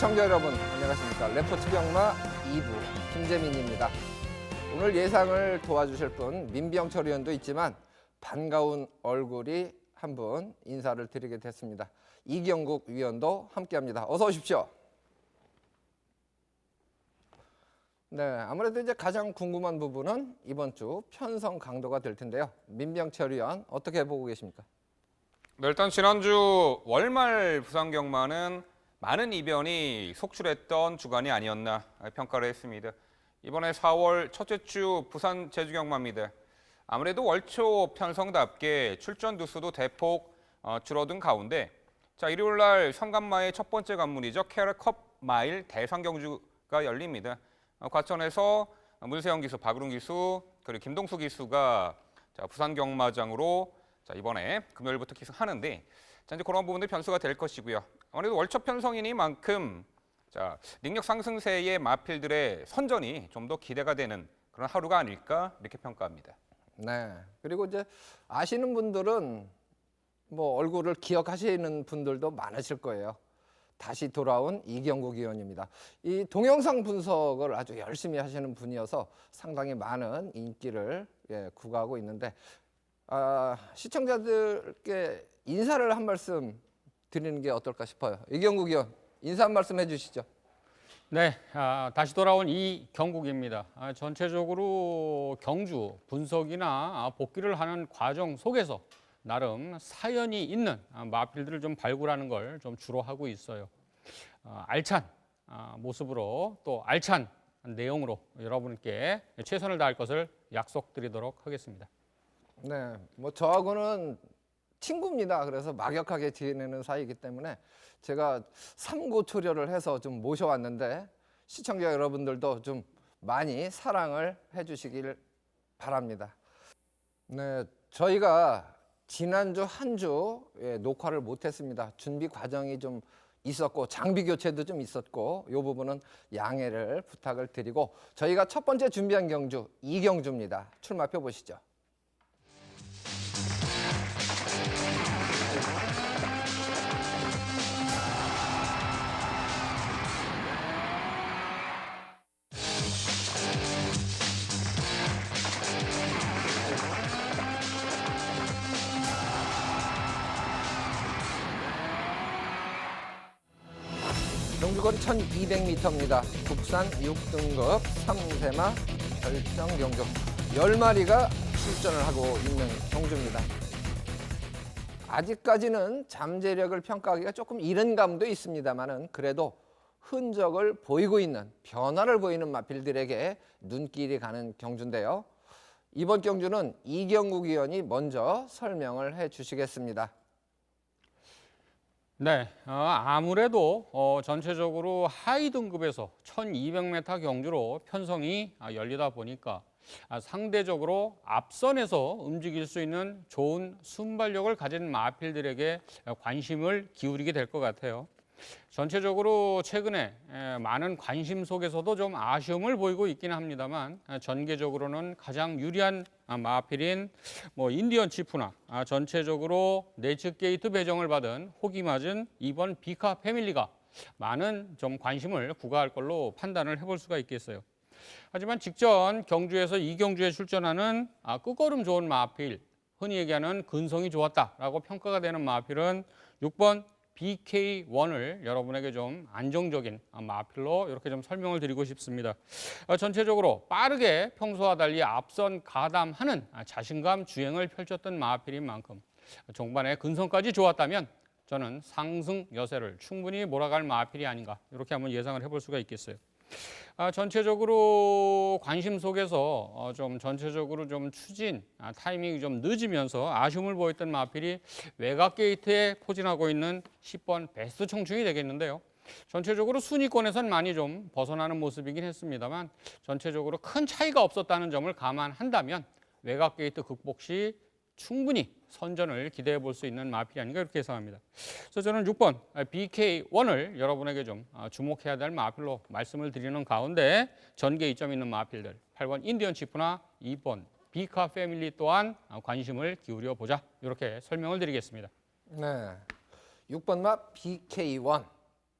시청자 여러분 안녕하십니까. 레포트 병마 2부 김재민입니다. 오늘 예상을 도와주실 분 민병철 의원도 있지만 반가운 얼굴이 한 분 인사를 드리게 됐습니다. 이경국 위원도 함께합니다. 어서 오십시오. 네, 아무래도 이제 가장 궁금한 부분은 이번 주 편성 강도가 될 텐데요. 민병철 의원 어떻게 보고 계십니까? 네, 일단 지난주 월말 부산 경마는 많은 이변이 속출했던 주간이 아니었나 평가를 했습니다. 이번에 4월 첫째 주 부산 제주 경마입니다. 아무래도 월초 편성답게 출전 두수도 대폭 줄어든 가운데 일요일 날 삼간마의 첫 번째 관문이죠. 캐럿컵 마일 대상 경주가 열립니다. 과천에서 문세영 기수, 박우릉 기수, 그리고 김동수 기수가 부산 경마장으로 이번에 금요일부터 기승하는데 이제 그런 부분들 변수가 될 것이고요. 아무래도 월초 편성이니만큼 능력 상승세의 마필들의 선전이 좀 더 기대가 되는 그런 하루가 아닐까 이렇게 평가합니다. 네. 그리고 이제 아시는 분들은 뭐 얼굴을 기억하시는 분들도 많으실 거예요. 다시 돌아온 이경국 의원입니다. 이 동영상 분석을 아주 열심히 하시는 분이어서 상당히 많은 인기를 구가하고 있는데 시청자들께 인사를 한 말씀 드리는 게 어떨까 싶어요. 이경국 의원 인사 한 말씀 해주시죠. 네, 다시 돌아온 이경국입니다. 전체적으로 경주 분석이나 복귀를 하는 과정 속에서 나름 사연이 있는 마필들을 좀 발굴하는 걸 좀 주로 하고 있어요. 알찬 모습으로 또 알찬 내용으로 여러분께 최선을 다할 것을 약속드리도록 하겠습니다. 네, 뭐 저하고는 친구입니다. 그래서 막역하게 지내는 사이이기 때문에 제가 삼고초려를 해서 좀 모셔왔는데 시청자 여러분들도 좀 많이 사랑을 해주시길 바랍니다. 네, 저희가 지난주 한 주 녹화를 못했습니다. 준비 과정이 좀 있었고 장비 교체도 좀 있었고 이 부분은 양해를 부탁을 드리고 저희가 첫 번째 준비한 경주 이경주입니다. 출마표 보시죠. 경주거리 1200m입니다. 국산 6등급 3세마 결정 경주 10마리가 출전을 하고 있는 경주입니다. 아직까지는 잠재력을 평가하기가 조금 이른 감도 있습니다만은 그래도 흔적을 보이고 있는 변화를 보이는 마필들에게 눈길이 가는 경주인데요. 이번 경주는 이경국 의원이 먼저 설명을 해 주시겠습니다. 네, 아무래도 전체적으로 하위 등급에서 1200m 경주로 편성이 열리다 보니까 상대적으로 앞선에서 움직일 수 있는 좋은 순발력을 가진 마필들에게 관심을 기울이게 될 것 같아요. 전체적으로 최근에 많은 관심 속에서도 좀 아쉬움을 보이고 있긴 합니다만 전개적으로는 가장 유리한 마필인 인디언 치프나 전체적으로 네츠 게이트 배정을 받은 혹이 맞은 이번 비카 패밀리가 많은 좀 관심을 부과할 걸로 판단을 해볼 수가 있겠어요. 하지만 직전 경주에서 이 경주에 출전하는 끝걸음 좋은 마필, 흔히 얘기하는 근성이 좋았다라고 평가가 되는 마필은 6번 BK1을 여러분에게 좀 안정적인 마필로 이렇게 좀 설명을 드리고 싶습니다. 전체적으로 빠르게 평소와 달리 앞선 가담하는 자신감 주행을 펼쳤던 마필인 만큼 종반에 근성까지 좋았다면 저는 상승 여세를 충분히 몰아갈 마필이 아닌가 이렇게 한번 예상을 해볼 수가 있겠어요. 전체적으로 관심 속에서 좀 전체적으로 좀 추진 타이밍이 좀 늦으면서 아쉬움을 보였던 마필이 외곽 게이트에 포진하고 있는 10번 베스트 청춘이 되겠는데요. 전체적으로 순위권에선 많이 좀 벗어나는 모습이긴 했습니다만 전체적으로 큰 차이가 없었다는 점을 감안한다면 외곽 게이트 극복 시 충분히 선전을 기대해 볼 수 있는 마필이 아닌가 이렇게 예상합니다. 그래서 저는 6번 BK1을 여러분에게 좀 주목해야 될 마필로 말씀을 드리는 가운데 전개 이점 있는 마필들 8번 인디언 치프나 2번 비카 패밀리 또한 관심을 기울여 보자 이렇게 설명을 드리겠습니다. 네, 6번 마 BK1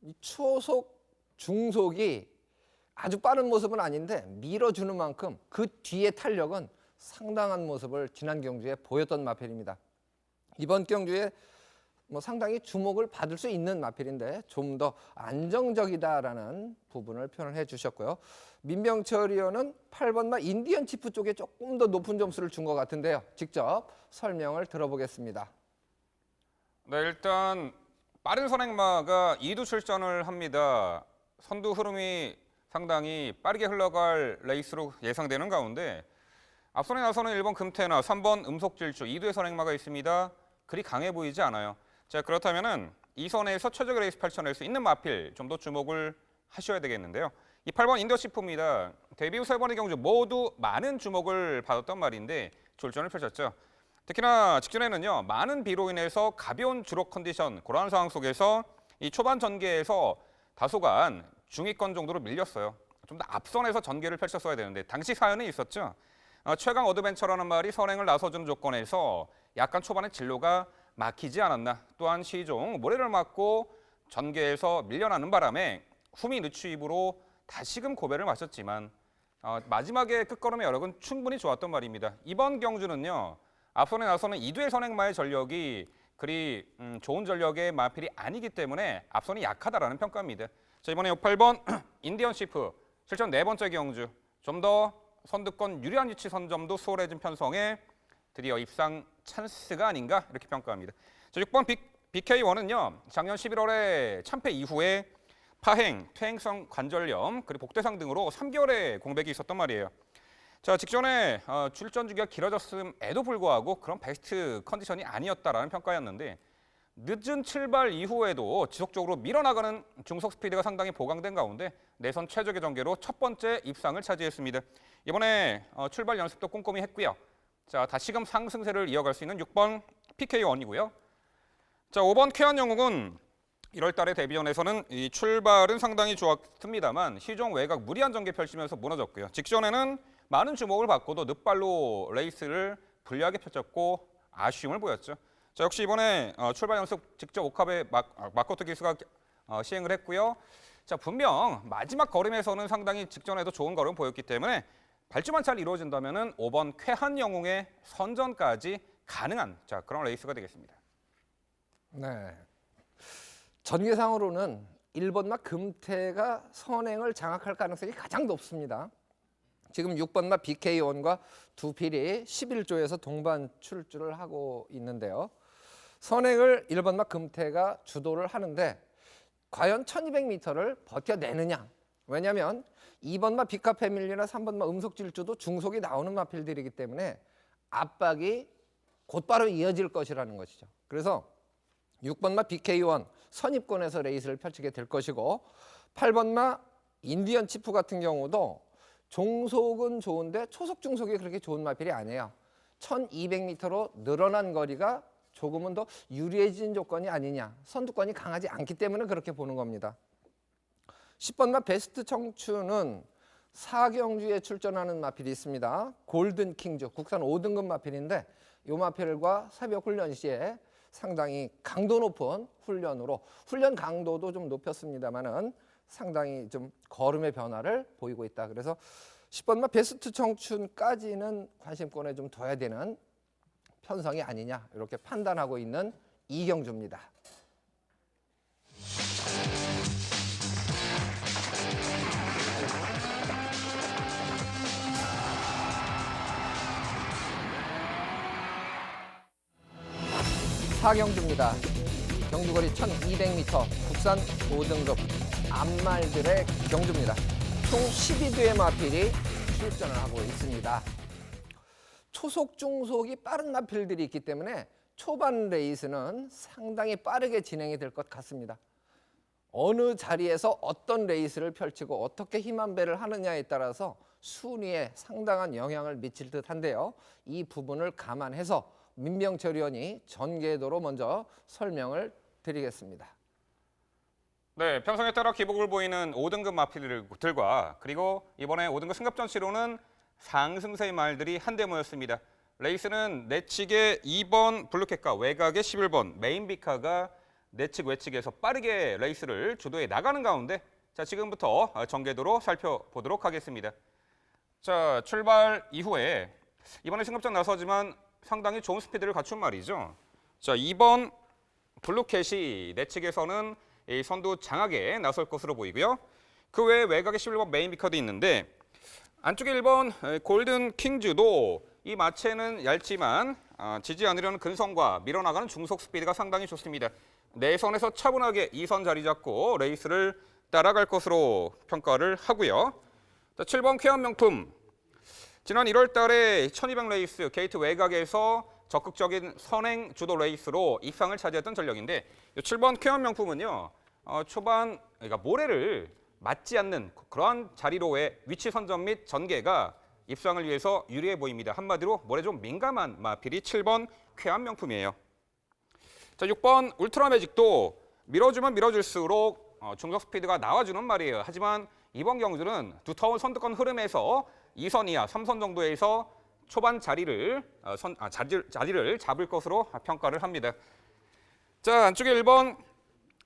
이 초속 중속이 아주 빠른 모습은 아닌데 밀어주는 만큼 그 뒤에 탄력은 상당한 모습을 지난 경주에 보였던 마필입니다. 이번 경주에 상당히 주목을 받을 수 있는 마필인데 좀 더 안정적이다라는 부분을 표현을 해주셨고요. 민병철 의원은 8번마 인디언 치프 쪽에 조금 더 높은 점수를 준 것 같은데요. 직접 설명을 들어보겠습니다. 네, 일단 빠른 선행마가 2두 출전을 합니다. 선두 흐름이 상당히 빠르게 흘러갈 레이스로 예상되는 가운데 앞선에 나서는 1번 금태나 3번 음속질주 2두의 선행마가 있습니다. 그리 강해 보이지 않아요. 자, 그렇다면은 이 선에서 최적의 레이스 펼쳐낼 수 있는 마필 좀 더 주목을 하셔야 되겠는데요. 이 8번 인디언 치프입니다. 데뷔 후 3번의 경주 모두 많은 주목을 받았던 말인데 졸전을 펼쳤죠. 특히나 직전에는요, 많은 비로 인해서 가벼운 주력 컨디션 그러한 상황 속에서 이 초반 전개에서 다소간 중위권 정도로 밀렸어요. 좀 더 앞선에서 전개를 펼쳤어야 되는데 당시 사연이 있었죠. 최강 어드벤처라는 말이 선행을 나서주는 조건에서 약간 초반에 진로가 막히지 않았나. 또한 시종 모래를 맞고 전개에서 밀려나는 바람에 후미 늦추입으로 다시금 고배를 마셨지만 마지막에 끝걸음의 여력은 충분히 좋았던 말입니다. 이번 경주는요. 앞선에 나서는 2두의 선행마의 전력이 그리 좋은 전력의 마필이 아니기 때문에 앞선이 약하다라는 평가입니다. 자, 이번에 8번 인디언 시프 실전 4번째 경주 좀 더 선두권 유리한 위치 선점도 수월해진 편성에 드디어 입상 찬스가 아닌가 이렇게 평가합니다. 자, 6번 BK1은요. 작년 11월에 참패 이후에 파행, 퇴행성 관절염, 그리고 복대상 등으로 3개월의 공백이 있었던 말이에요. 자, 직전에 출전 주기가 길어졌음에도 불구하고 그런 베스트 컨디션이 아니었다라는 평가였는데 늦은 출발 이후에도 지속적으로 밀어나가는 중속 스피드가 상당히 보강된 가운데 내선 최적의 전개로 첫 번째 입상을 차지했습니다. 이번에 출발 연습도 꼼꼼히 했고요. 자, 다시금 상승세를 이어갈 수 있는 6번 PK1이고요. 자, 5번 쾌한 영웅은 1월 달에 데뷔전에서는 이 출발은 상당히 좋았습니다만 시종 외곽 무리한 전개 펼치면서 무너졌고요. 직전에는 많은 주목을 받고도 늦발로 레이스를 불리하게 펼쳤고 아쉬움을 보였죠. 자, 역시 이번에 출발 연습 직접 옥합에 마코토 기수가 시행을 했고요. 자, 분명 마지막 걸음에서는 상당히 직전에도 좋은 걸음 보였기 때문에 발주만 잘 이루어진다면 5번 쾌한 영웅의 선전까지 가능한 그런 레이스가 되겠습니다. 네. 전개상으로는 1번마 금태가 선행을 장악할 가능성이 가장 높습니다. 지금 6번마 BK1과 두 필이 11조에서 동반 출주를 하고 있는데요. 선행을 1번마 금태가 주도를 하는데 과연 1200m를 버텨내느냐. 왜냐하면 2번마 비카 패밀리나 3번마 음속질주도 중속이 나오는 마필들이기 때문에 압박이 곧바로 이어질 것이라는 것이죠. 그래서 6번마 BK1 선입권에서 레이스를 펼치게 될 것이고 8번마 인디언 치프 같은 경우도 종속은 좋은데 초속 중속이 그렇게 좋은 마필이 아니에요. 1200m로 늘어난 거리가 조금은 더 유리해진 조건이 아니냐. 선두권이 강하지 않기 때문에 그렇게 보는 겁니다. 10번마 베스트 청춘은 4경주에 출전하는 마필이 있습니다. 골든 킹주 국산 5등급 마필인데 이 마필과 새벽 훈련 시에 상당히 강도 높은 훈련으로 훈련 강도도 좀 높였습니다만은 상당히 좀 걸음의 변화를 보이고 있다. 그래서 10번마 베스트 청춘까지는 관심권에 좀 둬야 되는 편성이 아니냐 이렇게 판단하고 있는 이경주입니다. 사경주입니다. 경주거리 1200m 국산 5등급 암말들의 경주입니다. 총 12두의 마필이 출전을 하고 있습니다. 초속, 중속이 빠른 마필들이 있기 때문에 초반 레이스는 상당히 빠르게 진행이 될 것 같습니다. 어느 자리에서 어떤 레이스를 펼치고 어떻게 힘안배를 하느냐에 따라서 순위에 상당한 영향을 미칠 듯한데요. 이 부분을 감안해서 민병철 의원이 전개도로 먼저 설명을 드리겠습니다. 네, 편성에 따라 기복을 보이는 5등급 마필들과 그리고 이번에 5등급 승급전치로는 상승세의 말들이 한데 모였습니다. 레이스는 내측의 2번 블루캣과 외곽의 11번 메인비카가 내측 외측에서 빠르게 레이스를 주도해 나가는 가운데 자, 지금부터 전개도로 살펴보도록 하겠습니다. 자, 출발 이후에 이번에 승급전 나서지만 상당히 좋은 스피드를 갖춘 말이죠. 자, 2번 블루캣이 내측에서는 이 선두 장악에 나설 것으로 보이고요. 그 외에 외곽에 11번 메인 비커도 있는데 안쪽에 1번 골든 킹즈도 이 마체는 얇지만 지지 않으려는 근성과 밀어나가는 중속 스피드가 상당히 좋습니다. 내선에서 차분하게 2선 자리 잡고 레이스를 따라갈 것으로 평가를 하고요. 자, 7번 쾌한 명품. 지난 1월 달에 1200 레이스 게이트 외곽에서 적극적인 선행 주도 레이스로 입상을 차지했던 전력인데 7번 쾌한 명품은요. 초반 그러니까 모래를 맞지 않는 그러한 자리로의 위치 선점 및 전개가 입상을 위해서 유리해 보입니다. 한마디로 모래 좀 민감한 마필이 7번 쾌한 명품이에요. 자, 6번 울트라 매직도 밀어주면 밀어줄수록 중속 스피드가 나와주는 말이에요. 하지만 이번 경주는 두터운 선두권 흐름에서 2선 이하, 3선 정도에서 초반 자리를 잡을 것으로 평가를 합니다. 자, 안쪽에 1번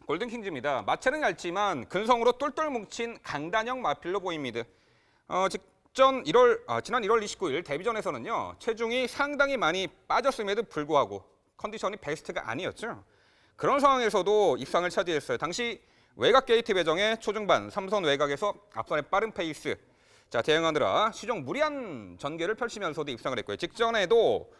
골든킹즈입니다. 마체는 얇지만 근성으로 똘똘 뭉친 강단형 마필로 보입니다. 지난 1월 29일 데뷔전에서는요. 체중이 상당히 많이 빠졌음에도 불구하고 컨디션이 베스트가 아니었죠. 그런 상황에서도 입상을 차지했어요. 당시 외곽 게이트 배정의 초중반 3선 외곽에서 앞선의 빠른 페이스 대응하느라 시종 무리한 전개를 펼치면서도 입상을 했고요. 직전에도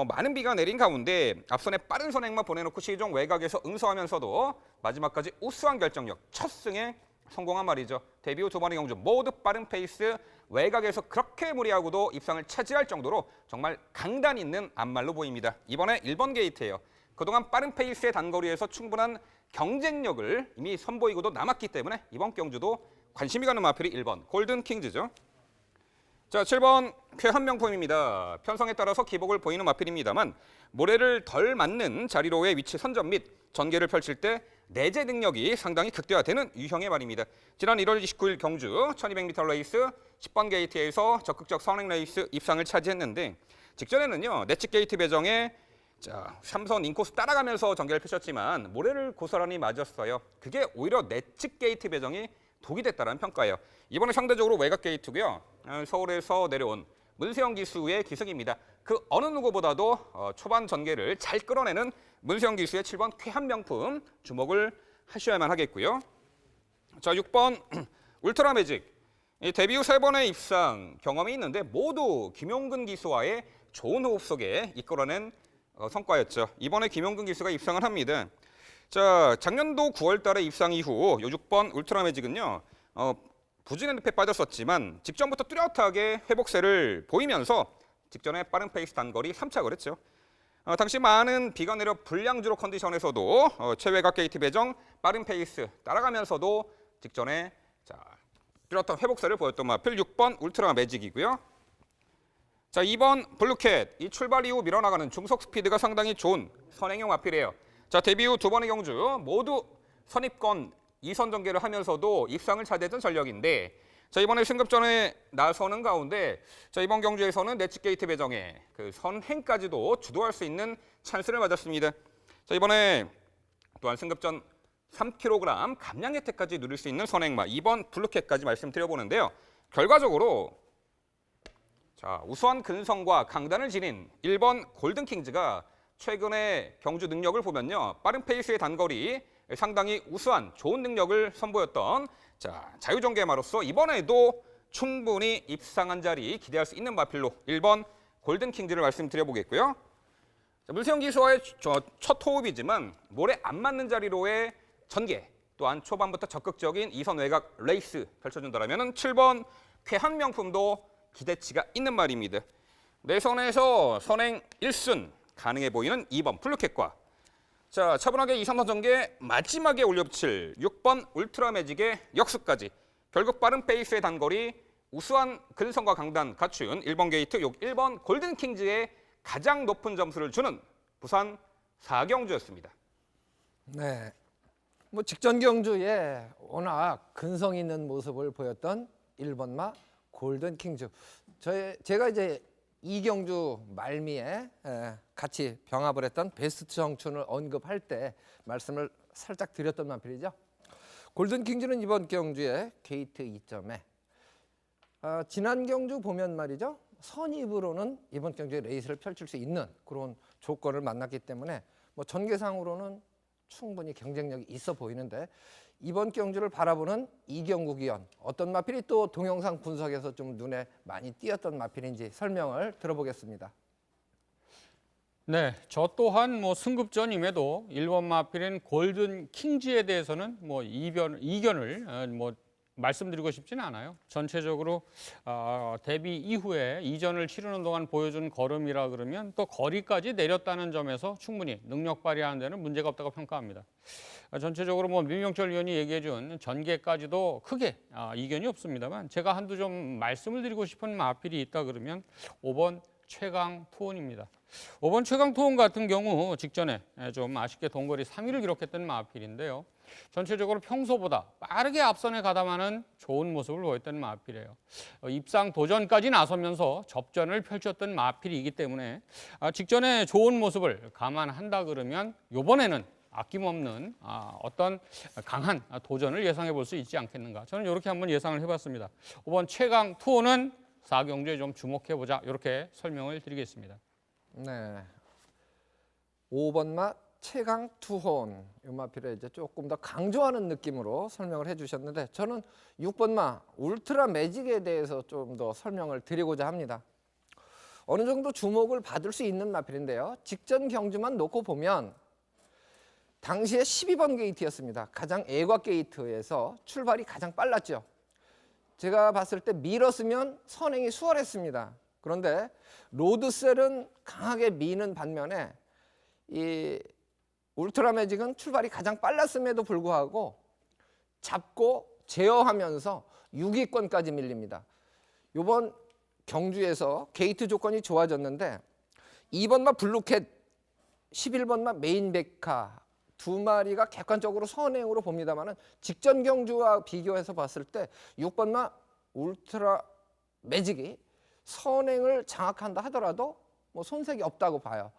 많은 비가 내린 가운데 앞선에 빠른 선행만 보내놓고 시종 외곽에서 응수하면서도 마지막까지 우수한 결정력, 첫 승에 성공한 말이죠. 데뷔 후 2번의 경주 모두 빠른 페이스 외곽에서 그렇게 무리하고도 입상을 차지할 정도로 정말 강단 있는 앞말로 보입니다. 이번에 1번 게이트예요. 그동안 빠른 페이스의 단거리에서 충분한 경쟁력을 이미 선보이고도 남았기 때문에 이번 경주도 관심이 가는 마필이 1번 골든 킹즈죠. 자, 7번 쾌한 명품입니다. 편성에 따라서 기복을 보이는 마필입니다만 모래를 덜 맞는 자리로의 위치 선점 및 전개를 펼칠 때 내재 능력이 상당히 극대화되는 유형의 말입니다. 지난 1월 29일 경주 1200m 레이스 10번 게이트에서 적극적 선행 레이스 입상을 차지했는데 직전에는요. 내측 게이트 배정에 3선 인코스 따라가면서 전개를 펼쳤지만 모래를 고스란히 맞았어요. 그게 오히려 내측 게이트 배정이 독이 됐다는 평가예요. 이번에 상대적으로 외곽 게이트고요. 서울에서 내려온 문세영 기수의 기승입니다. 그 어느 누구보다도 초반 전개를 잘 끌어내는 문세영 기수의 7번 쾌한 명품 주목을 하셔야만 하겠고요. 자, 6번 울트라 매직. 데뷔 후 3번의 입상 경험이 있는데 모두 김용근 기수와의 좋은 호흡 속에 이끌어낸 성과였죠. 이번에 김용근 기수가 입상을 합니다. 자, 작년도 9월 달에 입상 이후 6번 울트라 매직은요. 부진의 늪에 빠졌었지만 직전부터 뚜렷하게 회복세를 보이면서 직전에 빠른 페이스 단거리 3착을 했죠. 당시 많은 비가 내려 불량주로 컨디션에서도 최외곽 게이트 배정 빠른 페이스 따라가면서도 직전에 뚜렷한 회복세를 보였던 마필 6번 울트라 매직이고요. 자, 2번 블루캣. 이 출발 이후 밀어나가는 중속 스피드가 상당히 좋은 선행형 마필이에요. 자, 데뷔 후 2번의 경주 모두 선입권 2선 전개를 하면서도 입상을 차지했던 전력인데 자, 이번에 승급전에 나서는 가운데 자, 이번 경주에서는 내측 게이트 배정에 그 선행까지도 주도할 수 있는 찬스를 맞았습니다. 자, 이번에 또한 승급전 3kg 감량 혜택까지 누릴 수 있는 선행마 2번 블루캣까지 말씀드려보는데요. 결과적으로 우수한 근성과 강단을 지닌 1번 골든킹즈가 최근의 경주 능력을 보면요. 빠른 페이스의 단거리 상당히 우수한 좋은 능력을 선보였던 자유전개마로서 이번에도 충분히 입상한 자리 기대할 수 있는 마필로 1번 골든킹즈를 말씀드려보겠고요. 물세영 기수와의 첫 호흡이지만 모래 안 맞는 자리로의 전개 또한 초반부터 적극적인 2선 외곽 레이스 펼쳐준다면 7번 쾌한 명품도 기대치가 있는 말입니다. 내선에서 선행 1순 가능해 보이는 2번 블루캣과 차분하게 2, 3선 전개 마지막에 올려붙일 6번 울트라 매직의 역수까지 결국 빠른 페이스의 단거리 우수한 근성과 강단 갖춘 1번 게이트 1번 골든킹즈의 가장 높은 점수를 주는 부산 4경주였습니다. 네. 직전 경주에 워낙 근성 있는 모습을 보였던 1번마 골든킹즈. 제가 이제 이 경주 말미에 같이 병합을 했던 베스트 청춘을 언급할 때 말씀을 살짝 드렸던 마필이죠. 골든킹즈는 이번 경주에 게이트 2점에 지난 경주 보면 말이죠. 선입으로는 이번 경주에 레이스를 펼칠 수 있는 그런 조건을 만났기 때문에 뭐 전개상으로는 충분히 경쟁력이 있어 보이는데 이번 경주를 바라보는 이경국 위원 어떤 마필이 또 동영상 분석에서 좀 눈에 많이 띄었던 마필인지 설명을 들어보겠습니다. 네, 저 또한 뭐 승급전임에도 1번 마필인 골든 킹즈에 대해서는 뭐 이견을 뭐 말씀드리고 싶지는 않아요. 전체적으로 데뷔 이후에 이전을 치르는 동안 보여준 걸음이라 그러면 또 거리까지 내렸다는 점에서 충분히 능력 발휘하는 데는 문제가 없다고 평가합니다. 전체적으로 뭐 민명철 위원이 얘기해준 전개까지도 크게 이견이 없습니다만 제가 한두 점 말씀을 드리고 싶은 마필이 있다 그러면 5번 최강 투혼입니다. 5번 최강 투혼 같은 경우 직전에 좀 아쉽게 동거리 3위를 기록했던 마필인데요. 전체적으로 평소보다 빠르게 앞선에 가담하는 좋은 모습을 보였던 마필이에요. 입상 도전까지 나서면서 접전을 펼쳤던 마필이기 때문에 직전에 좋은 모습을 감안한다 그러면 이번에는 아낌없는 어떤 강한 도전을 예상해 볼 수 있지 않겠는가. 저는 이렇게 한번 예상을 해봤습니다. 5번 최강 투혼은 4경주에 좀 주목해보자 이렇게 설명을 드리겠습니다. 네, 5번마 최강 투혼 이 마필을 이제 조금 더 강조하는 느낌으로 설명을 해주셨는데 저는 6번마 울트라 매직에 대해서 좀 더 설명을 드리고자 합니다. 어느 정도 주목을 받을 수 있는 마필인데요. 직전 경주만 놓고 보면 당시에 12번 게이트였습니다. 가장 애곽 게이트에서 출발이 가장 빨랐죠. 제가 봤을 때 밀었으면 선행이 수월했습니다. 그런데 로드셀은 강하게 미는 반면에 이 울트라 매직은 출발이 가장 빨랐음에도 불구하고 잡고 제어하면서 6위권까지 밀립니다. 이번 경주에서 게이트 조건이 좋아졌는데 2번마 블루캣, 11번마 메인베카 두 마리가 객관적으로 선행으로 봅니다만 직전 경주와 비교해서 봤을 때 6번마 울트라 매직이 선행을 장악한다 하더라도 뭐 손색이 없다고 봐요.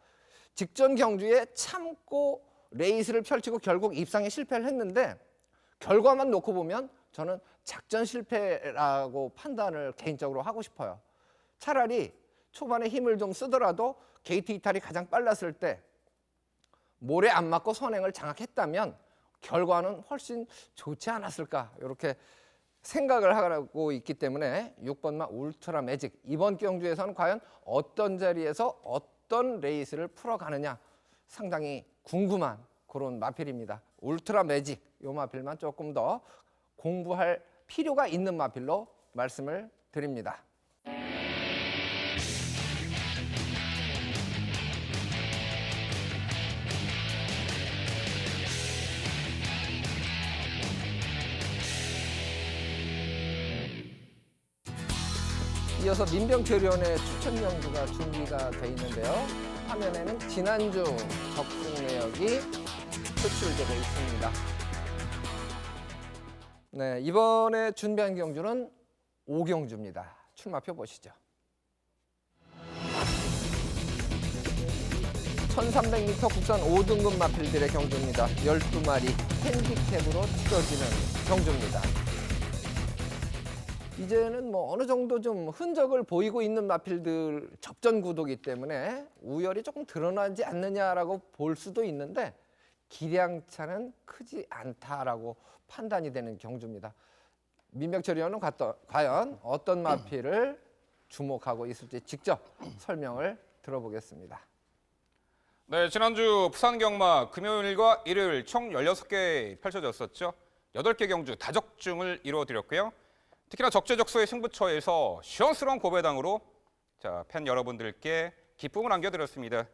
직전 경주에 참고 레이스를 펼치고 결국 입상에 실패를 했는데 결과만 놓고 보면 저는 작전 실패라고 판단을 개인적으로 하고 싶어요. 차라리 초반에 힘을 좀 쓰더라도 게이트 이탈이 가장 빨랐을 때 모래 안 맞고 선행을 장악했다면 결과는 훨씬 좋지 않았을까 이렇게 생각을 하고 있기 때문에 6번마 울트라 매직 이번 경주에서는 과연 어떤 자리에서 어떤 레이스를 풀어가느냐 상당히 궁금한 그런 마필입니다. 울트라 매직 이 마필만 조금 더 공부할 필요가 있는 마필로 말씀을 드립니다. 이어서 민병철 위원의 추천 경주가 준비가 돼 있는데요. 화면에는 지난주 적중 내역이 표출되고 있습니다. 네, 이번에 준비한 경주는 5경주입니다. 출마표 보시죠. 1300m 국산 5등급 마필들의 경주입니다. 12마리 핸디캡으로 치러지는 경주입니다. 이제는 뭐 어느 정도 좀 흔적을 보이고 있는 마필들 접전 구도이기 때문에 우열이 조금 드러나지 않느냐라고 볼 수도 있는데 기량차는 크지 않다라고 판단이 되는 경주입니다. 민병철 위원은 과연 어떤 마필을 주목하고 있을지 직접 설명을 들어보겠습니다. 네, 지난주 부산 경마 금요일과 일요일 총 16개 펼쳐졌었죠. 8개 경주 다적중을 이루어드렸고요. 특히나 적재적소의 승부처에서 시원스러운 고배당으로 팬 여러분들께 기쁨을 안겨드렸습니다.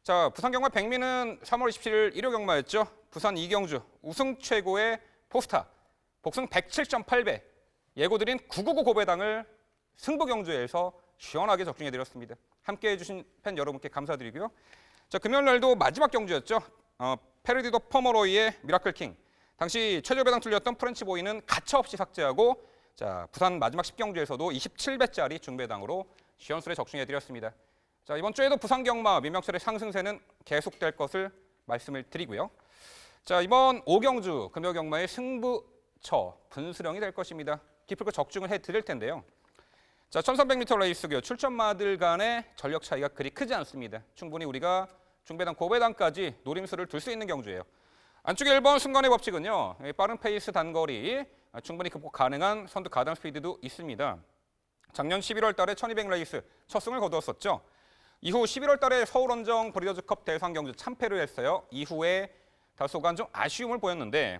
자, 부산 경마 백미는 3월 27일 일요 경마였죠. 부산 2경주 우승 최고의 포스타 복승 107.8배 예고드린 999 고배당을 승부 경주에서 시원하게 적중해드렸습니다. 함께해 주신 팬 여러분께 감사드리고요. 자, 금요일 날도 마지막 경주였죠. 페르디도 포머로이의 미라클 킹. 당시 최저 배당 틀렸던 프렌치 보이는 가차없이 삭제하고 자, 부산 마지막 10경주에서도 27배짜리 중배당으로 시원스레 적중해드렸습니다. 자, 이번 주에도 부산 경마 민병철의 상승세는 계속될 것을 말씀을 드리고요. 자, 이번 5경주 금요경마의 승부처 분수령이 될 것입니다. 기필코 적중을 해드릴 텐데요. 자, 1300m 레이스고요. 출전마들 간의 전력 차이가 그리 크지 않습니다. 충분히 우리가 중배당, 고배당까지 노림수를 둘 수 있는 경주예요. 안쪽에 1번 순간의 법칙은요. 빠른 페이스 단거리 충분히 극복 가능한 선두 가담 스피드도 있습니다. 작년 11월 달에 1200 레이스 첫 승을 거두었었죠. 이후 11월 달에 서울원정 브리더즈컵 대상 경주 참패를 했어요. 이후에 다소간 좀 아쉬움을 보였는데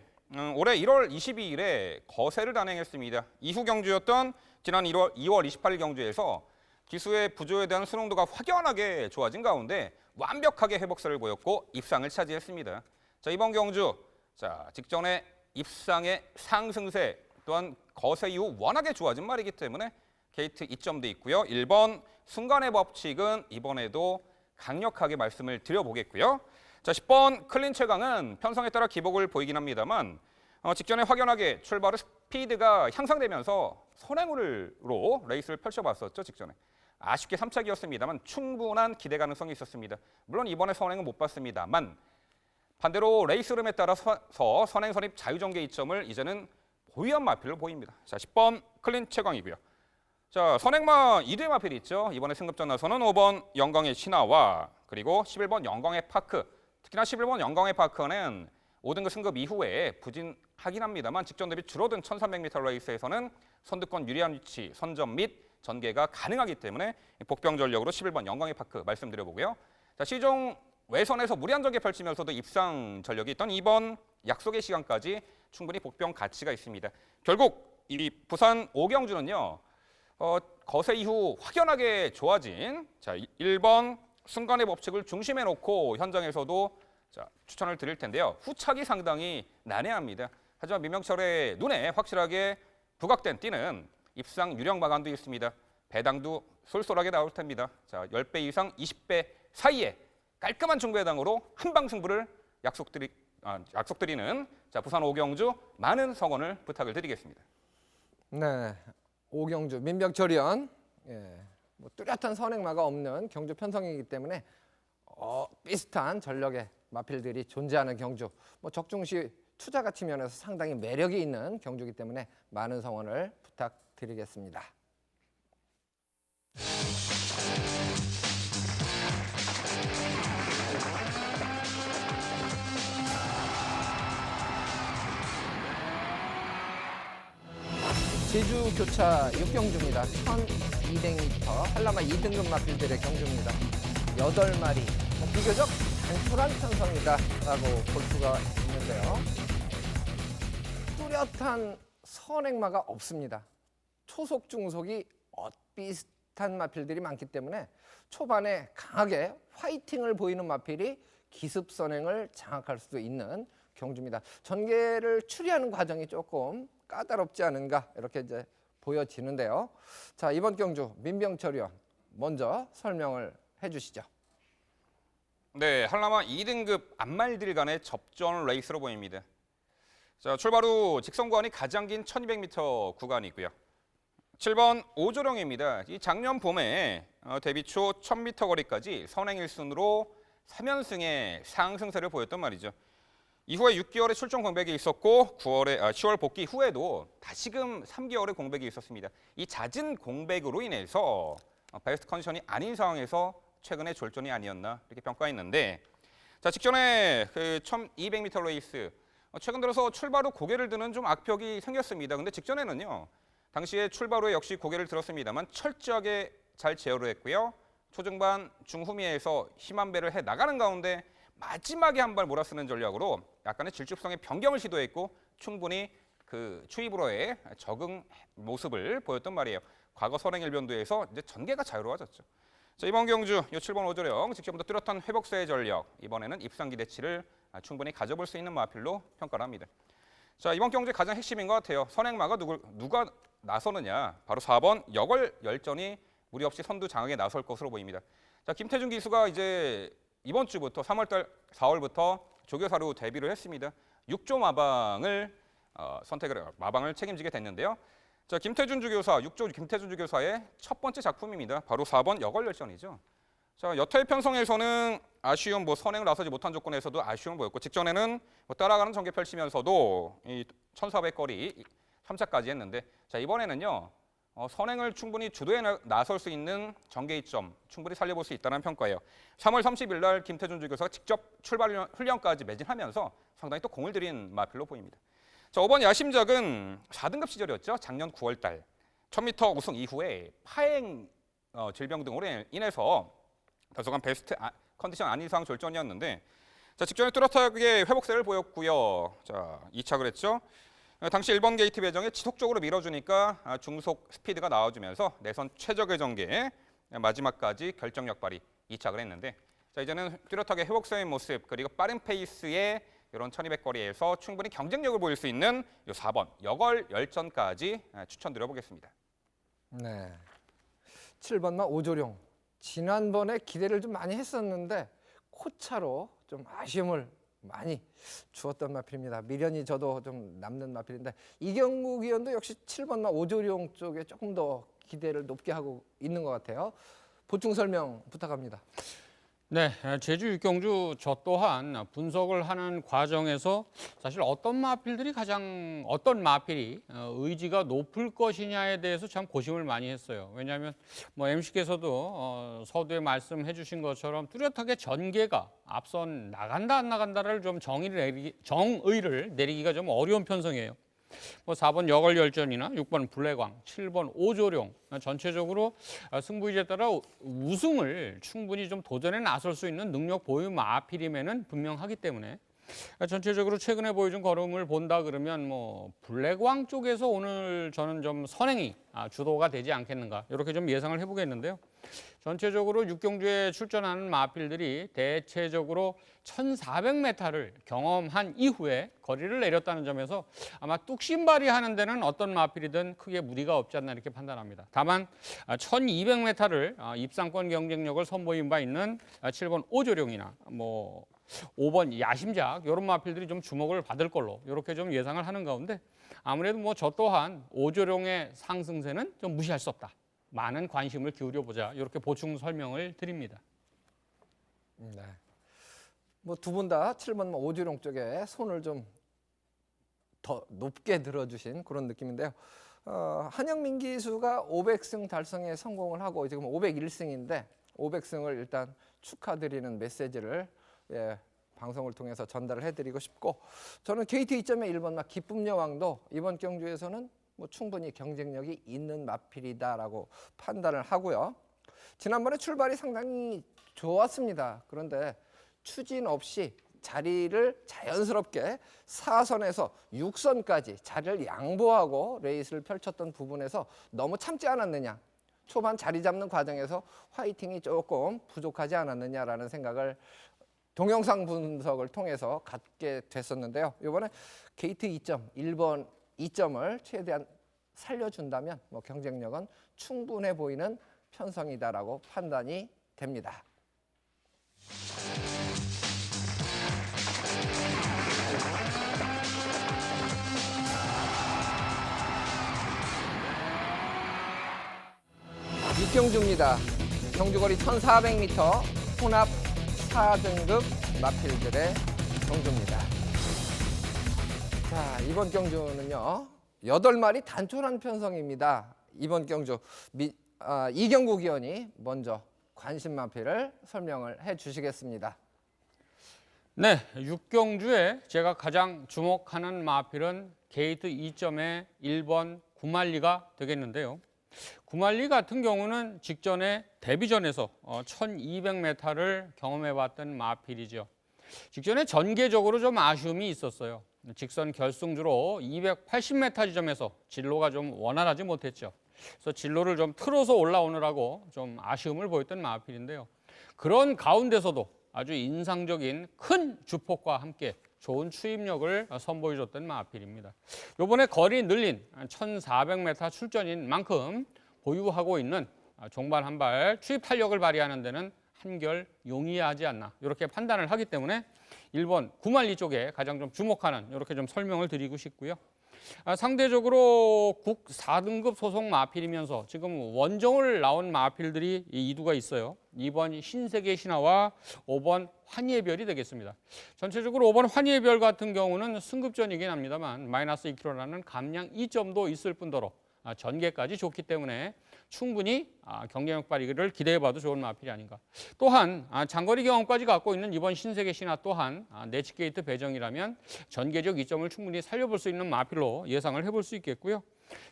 올해 1월 22일에 거세를 단행했습니다. 이후 경주였던 지난 2월 28일 경주에서 기수의 부조에 대한 순응도가 확연하게 좋아진 가운데 완벽하게 회복세를 보였고 입상을 차지했습니다. 자, 이번 경주 직전에 입상의 상승세 또한 거세 이후 워낙에 좋아진 말이기 때문에 게이트 2점도 있고요. 1번 순간의 법칙은 이번에도 강력하게 말씀을 드려보겠고요. 자, 10번 클린 최강은 편성에 따라 기복을 보이긴 합니다만 직전에 확연하게 출발 후 스피드가 향상되면서 선행으로 레이스를 펼쳐봤었죠. 직전에. 아쉽게 3착이었습니다만 충분한 기대 가능성이 있었습니다. 물론 이번에 선행은 못 봤습니다만 반대로 레이스 흐름에 따라서 선행 선입 자유전개 이점을 이제는 보유한 마필로 보입니다. 자, 10번 클린 최강이고요. 자, 선행마 2대 마필이 있죠. 이번에 승급전 나서는 5번 영광의 신화와 그리고 11번 영광의 파크. 특히나 11번 영광의 파크는 5등급 승급 이후에 부진하긴 합니다만 직전 대비 줄어든 1300m 레이스에서는 선두권 유리한 위치, 선점 및 전개가 가능하기 때문에 복병 전력으로 11번 영광의 파크 말씀드려보고요. 자, 시종 외선에서 무리한 전개 펼치면서도 입상 전력이 있던 2번 약속의 시간까지 충분히 복병 가치가 있습니다. 결국 이 부산 5경주는요. 거세 이후 확연하게 좋아진 1번 순간의 법칙을 중심에 놓고 현장에서도 추천을 드릴 텐데요. 후착이 상당히 난해합니다. 하지만 민명철의 눈에 확실하게 부각된 띠는 입상 유령 마감도 있습니다. 배당도 쏠쏠하게 나올 텐니다. 자, 10배 이상 20배 사이에 깔끔한 중배당으로 한방 승부를 약속드리는 부산 5경주 많은 성원을 부탁을 드리겠습니다. 네, 5경주 민병철이연 뭐 뚜렷한 선행마가 없는 경주 편성이기 때문에 비슷한 전력의 마필들이 존재하는 경주, 뭐 적중시 투자 가치 면에서 상당히 매력이 있는 경주이기 때문에 많은 성원을 부탁드리겠습니다. 제주 교차 6경주입니다. 1200m 한라마 2등급 마필들의 경주입니다. 8마리, 비교적 단촐한 편성이다라고 볼 수가 있는데요. 뚜렷한 선행마가 없습니다. 초속, 중속이 비슷한 마필들이 많기 때문에 초반에 강하게 화이팅을 보이는 마필이 기습 선행을 장악할 수도 있는 경주입니다. 전개를 추리하는 과정이 조금 까다롭지 않은가 이렇게 이제 보여지는데요. 자, 이번 경주 민병철 의원 먼저 설명을 해주시죠. 네, 한라마 2등급 앞말들 간의 접전 레이스로 보입니다. 자, 출발 후 직선 구간이 가장 긴 1200m 구간이고요. 7번 오조령입니다. 이 작년 봄에 데뷔 초 1000m 거리까지 선행 1순으로 3연승의 상승세를 보였단 말이죠. 이후에 6개월의 출전 공백이 있었고 10월 복귀 후에도 다시금 3개월의 공백이 있었습니다. 이 잦은 공백으로 인해서 베스트 컨디션이 아닌 상황에서 최근에 졸전이 아니었나 이렇게 평가했는데, 자, 직전에 그 1200m 레이스 최근 들어서 출발 후 고개를 드는 좀 악벽이 생겼습니다. 근데 직전에는요, 당시에 출발 후에 역시 고개를 들었습니다만 철저하게 잘 제어를 했고요. 초중반 중후미에서 힘한 배를 해 나가는 가운데 마지막에 한 발 몰아쓰는 전략으로 약간의 질주성의 변경을 시도했고 충분히 그 추이브로의 적응 모습을 보였던 말이에요. 과거 선행 일변도에서 이제 전개가 자유로워졌죠. 자, 이번 경주 7번 오조령 직전부터 뚜렷한 회복세의 전력, 이번에는 입상 기대치를 충분히 가져볼 수 있는 마필로 평가를 합니다. 자, 이번 경주의 가장 핵심인 것 같아요. 선행마가 누가 나서느냐, 바로 4번 여걸 열전이 무리 없이 선두 장악에 나설 것으로 보입니다. 자, 김태준 기수가 이제 이번 주부터 4월부터 조교사로 데뷔를 했습니다. 6조 마방을 마방을 책임지게 됐는데요. 자, 김태준 주교사, 6조 김태준 주교사의 첫 번째 작품입니다. 바로 4번 여걸열전이죠. 자, 여타의 편성에서는 아쉬운 선행을 나서지 못한 조건에서도 아쉬움을 보였고 직전에는 따라가는 전개 펼치면서도 이 1400거리 3차까지 했는데 자 이번에는요 선행을 충분히 주도해 나설 수 있는 전개 이점 충분히 살려볼 수 있다는 평가예요. 3월 30일 날 김태준 주교사가 직접 출발 훈련까지 매진하면서 상당히 또 공을 들인 마필로 보입니다. 자, 5번 야심작은 4등급 시절이었죠. 작년 9월 달 1000m 우승 이후에 파행 질병 등으로 인해서 다소간 베스트 컨디션 아닌 이상 졸전이었는데 자, 직전에 뚜렷하게 회복세를 보였고요. 자, 2착을 했죠. 당시 1번 게이트 배정에 지속적으로 밀어주니까 중속 스피드가 나와주면서 내선 최적의 전개에 마지막까지 결정력 발휘 2착을 했는데 자, 이제는 뚜렷하게 회복세의 모습 그리고 빠른 페이스의 이런 1200거리에서 충분히 경쟁력을 보일 수 있는 이 4번 여걸 열전까지 추천드려보겠습니다. 네. 7번마 오조룡. 지난번에 기대를 좀 많이 했었는데 코차로 좀 아쉬움을 많이 주었던 마필입니다. 미련이 저도 좀 남는 마필인데 이경국 위원도 역시 7번마 오조룡 쪽에 조금 더 기대를 높게 하고 있는 것 같아요. 보충 설명 부탁합니다. 네, 제주 육경주 저 또한 분석을 하는 과정에서 사실 어떤 마필이 의지가 높을 것이냐에 대해서 참 고심을 많이 했어요. 왜냐하면 MC께서도 서두에 말씀해 주신 것처럼 뚜렷하게 전개가 앞선 나간다 안 나간다를 좀 정의를 내리기가 좀 어려운 편성이에요. 4번 여걸열전이나 6번 블랙왕, 7번 오조룡 전체적으로 승부의제에 따라 우승을 충분히 좀 도전에 나설 수 있는 능력 보유 마필임에는 분명하기 때문에 전체적으로 최근에 보여준 걸음을 본다 그러면 블랙왕 쪽에서 오늘 저는 좀 선행이 주도가 되지 않겠는가 이렇게 좀 예상을 해보겠는데요. 전체적으로 육경주에 출전하는 마필들이 대체적으로 1400m를 경험한 이후에 거리를 내렸다는 점에서 아마 뚝심발이 하는 데는 어떤 마필이든 크게 무리가 없지 않나 이렇게 판단합니다. 다만 1200m를 입상권 경쟁력을 선보인 바 있는 7번 오조룡이나 5번 야심작 이런 마필들이 좀 주목을 받을 걸로 이렇게 좀 예상을 하는 가운데 아무래도 저 또한 오조룡의 상승세는 좀 무시할 수 없다. 많은 관심을 기울여 보자 이렇게 보충 설명을 드립니다. 네. 두 분 다 7번 오조룡 쪽에 손을 좀 더 높게 들어주신 그런 느낌인데요. 한영민 기수가 500승 달성에 성공을 하고 지금 501승인데 500승을 일단 축하드리는 메시지를 방송을 통해서 전달을 해드리고 싶고 저는 KT 2점의 1번 기쁨 여왕도 이번 경주에서는 충분히 경쟁력이 있는 마필이다라고 판단을 하고요. 지난번에 출발이 상당히 좋았습니다. 그런데 추진 없이 자리를 자연스럽게 4선에서 6선까지 자리를 양보하고 레이스를 펼쳤던 부분에서 너무 참지 않았느냐. 초반 자리 잡는 과정에서 화이팅이 조금 부족하지 않았느냐라는 생각을 동영상 분석을 통해서 갖게 됐었는데요. 이번에 게이트 2점, 1번 2점을 최대한 살려준다면 경쟁력은 충분해 보이는 편성이다라고 판단이 됩니다. 육경주입니다. 경주거리 1400m 혼합 4등급 마필들의 경주입니다. 자, 이번 경주는요. 8마리 단촐한 편성입니다. 이번 경주 이경국 위원이 먼저 관심 마필을 설명을 해 주시겠습니다. 네, 육경주에 제가 가장 주목하는 마필은 게이트 2점의 1번 구말리가 되겠는데요. 구말리 같은 경우는 직전에 데뷔전에서 1200m를 경험해봤던 마필이죠. 직전에 전개적으로 좀 아쉬움이 있었어요. 직선 결승주로 280m 지점에서 진로가 좀 원활하지 못했죠. 그래서 진로를 좀 틀어서 올라오느라고 좀 아쉬움을 보였던 마필인데요. 그런 가운데서도 아주 인상적인 큰 주폭과 함께 좋은 추입력을 선보여줬던 마필입니다. 이번에 거리 늘린 1400m 출전인 만큼 보유하고 있는 종반 한 발 추입 탄력을 발휘하는 데는 한결 용이하지 않나 이렇게 판단을 하기 때문에 1번 구말리 쪽에 가장 좀 주목하는 이렇게 좀 설명을 드리고 싶고요. 상대적으로 국 4등급 소속 마필이면서 지금 원정을 나온 마필들이 이 2두가 있어요. 2번 신세계 신화와 5번 환희의 별이 되겠습니다. 전체적으로 5번 환희의 별 같은 경우는 승급전이긴 합니다만 마이너스 2kg라는 감량 2점도 있을 뿐더러 전개까지 좋기 때문에 충분히 경쟁력 발휘를 기대해봐도 좋은 마필이 아닌가. 또한 장거리 경험까지 갖고 있는 이번 신세계 신화 또한 내치게이트 배정이라면 전개적 이점을 충분히 살려볼 수 있는 마필로 예상을 해볼 수 있겠고요.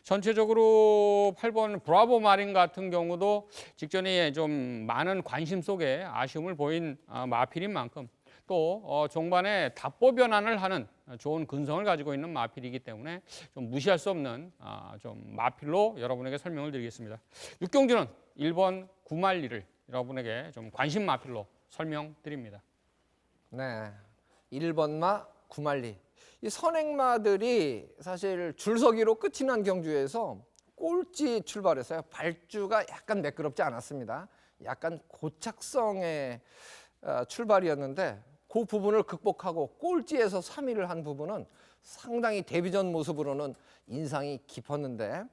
전체적으로 8번 브라보 마린 같은 경우도 직전에 좀 많은 관심 속에 아쉬움을 보인 마필인 만큼 또 종반에 답보 변환을 하는 좋은 근성을 가지고 있는 마필이기 때문에 좀 무시할 수 없는 좀 마필로 여러분에게 설명을 드리겠습니다. 6경주는 1번 구말리를 여러분에게 좀 관심 마필로 설명드립니다. 네, 1번마 구말리. 이 선행마들이 사실 줄서기로 끝이 난 경주에서 꼴찌 출발했어요. 발주가 약간 매끄럽지 않았습니다. 약간 고착성의 출발이었는데 그 부분을 극복하고 꼴찌에서 3위를 한 부분은 상당히 데뷔전 모습으로는 인상이 깊었는데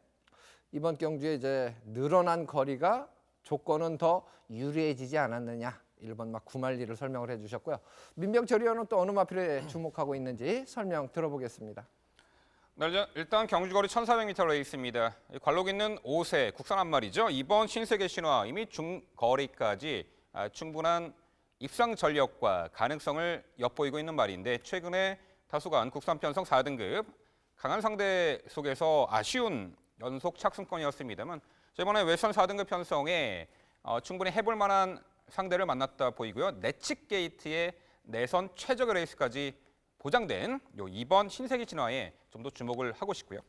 이번 경주에 이제 늘어난 거리가 조건은 더 유리해지지 않았느냐. 1번 막 구말리를 설명을 해주셨고요. 민병철 의원은 또 어느 마필에 주목하고 있는지 설명 들어보겠습니다. 네, 일단 경주거리 1,400m 레이스입니다. 관록 있는 5세 국산 한 마리죠. 이번 신세계 신화 이미 중거리까지 충분한 입상 전력과 가능성을 엿보이고 있는 말인데 최근에 다수간 국산 편성 4등급 강한 상대 속에서 아쉬운 연속 착승권이었습니다만 이번에 외선 4등급 편성에 충분히 해볼 만한 상대를 만났다 보이고요. 내측 게이트의 내선 최적의 레이스까지 보장된 요 2번 신세계 진화에 좀 더 주목을 하고 싶고요.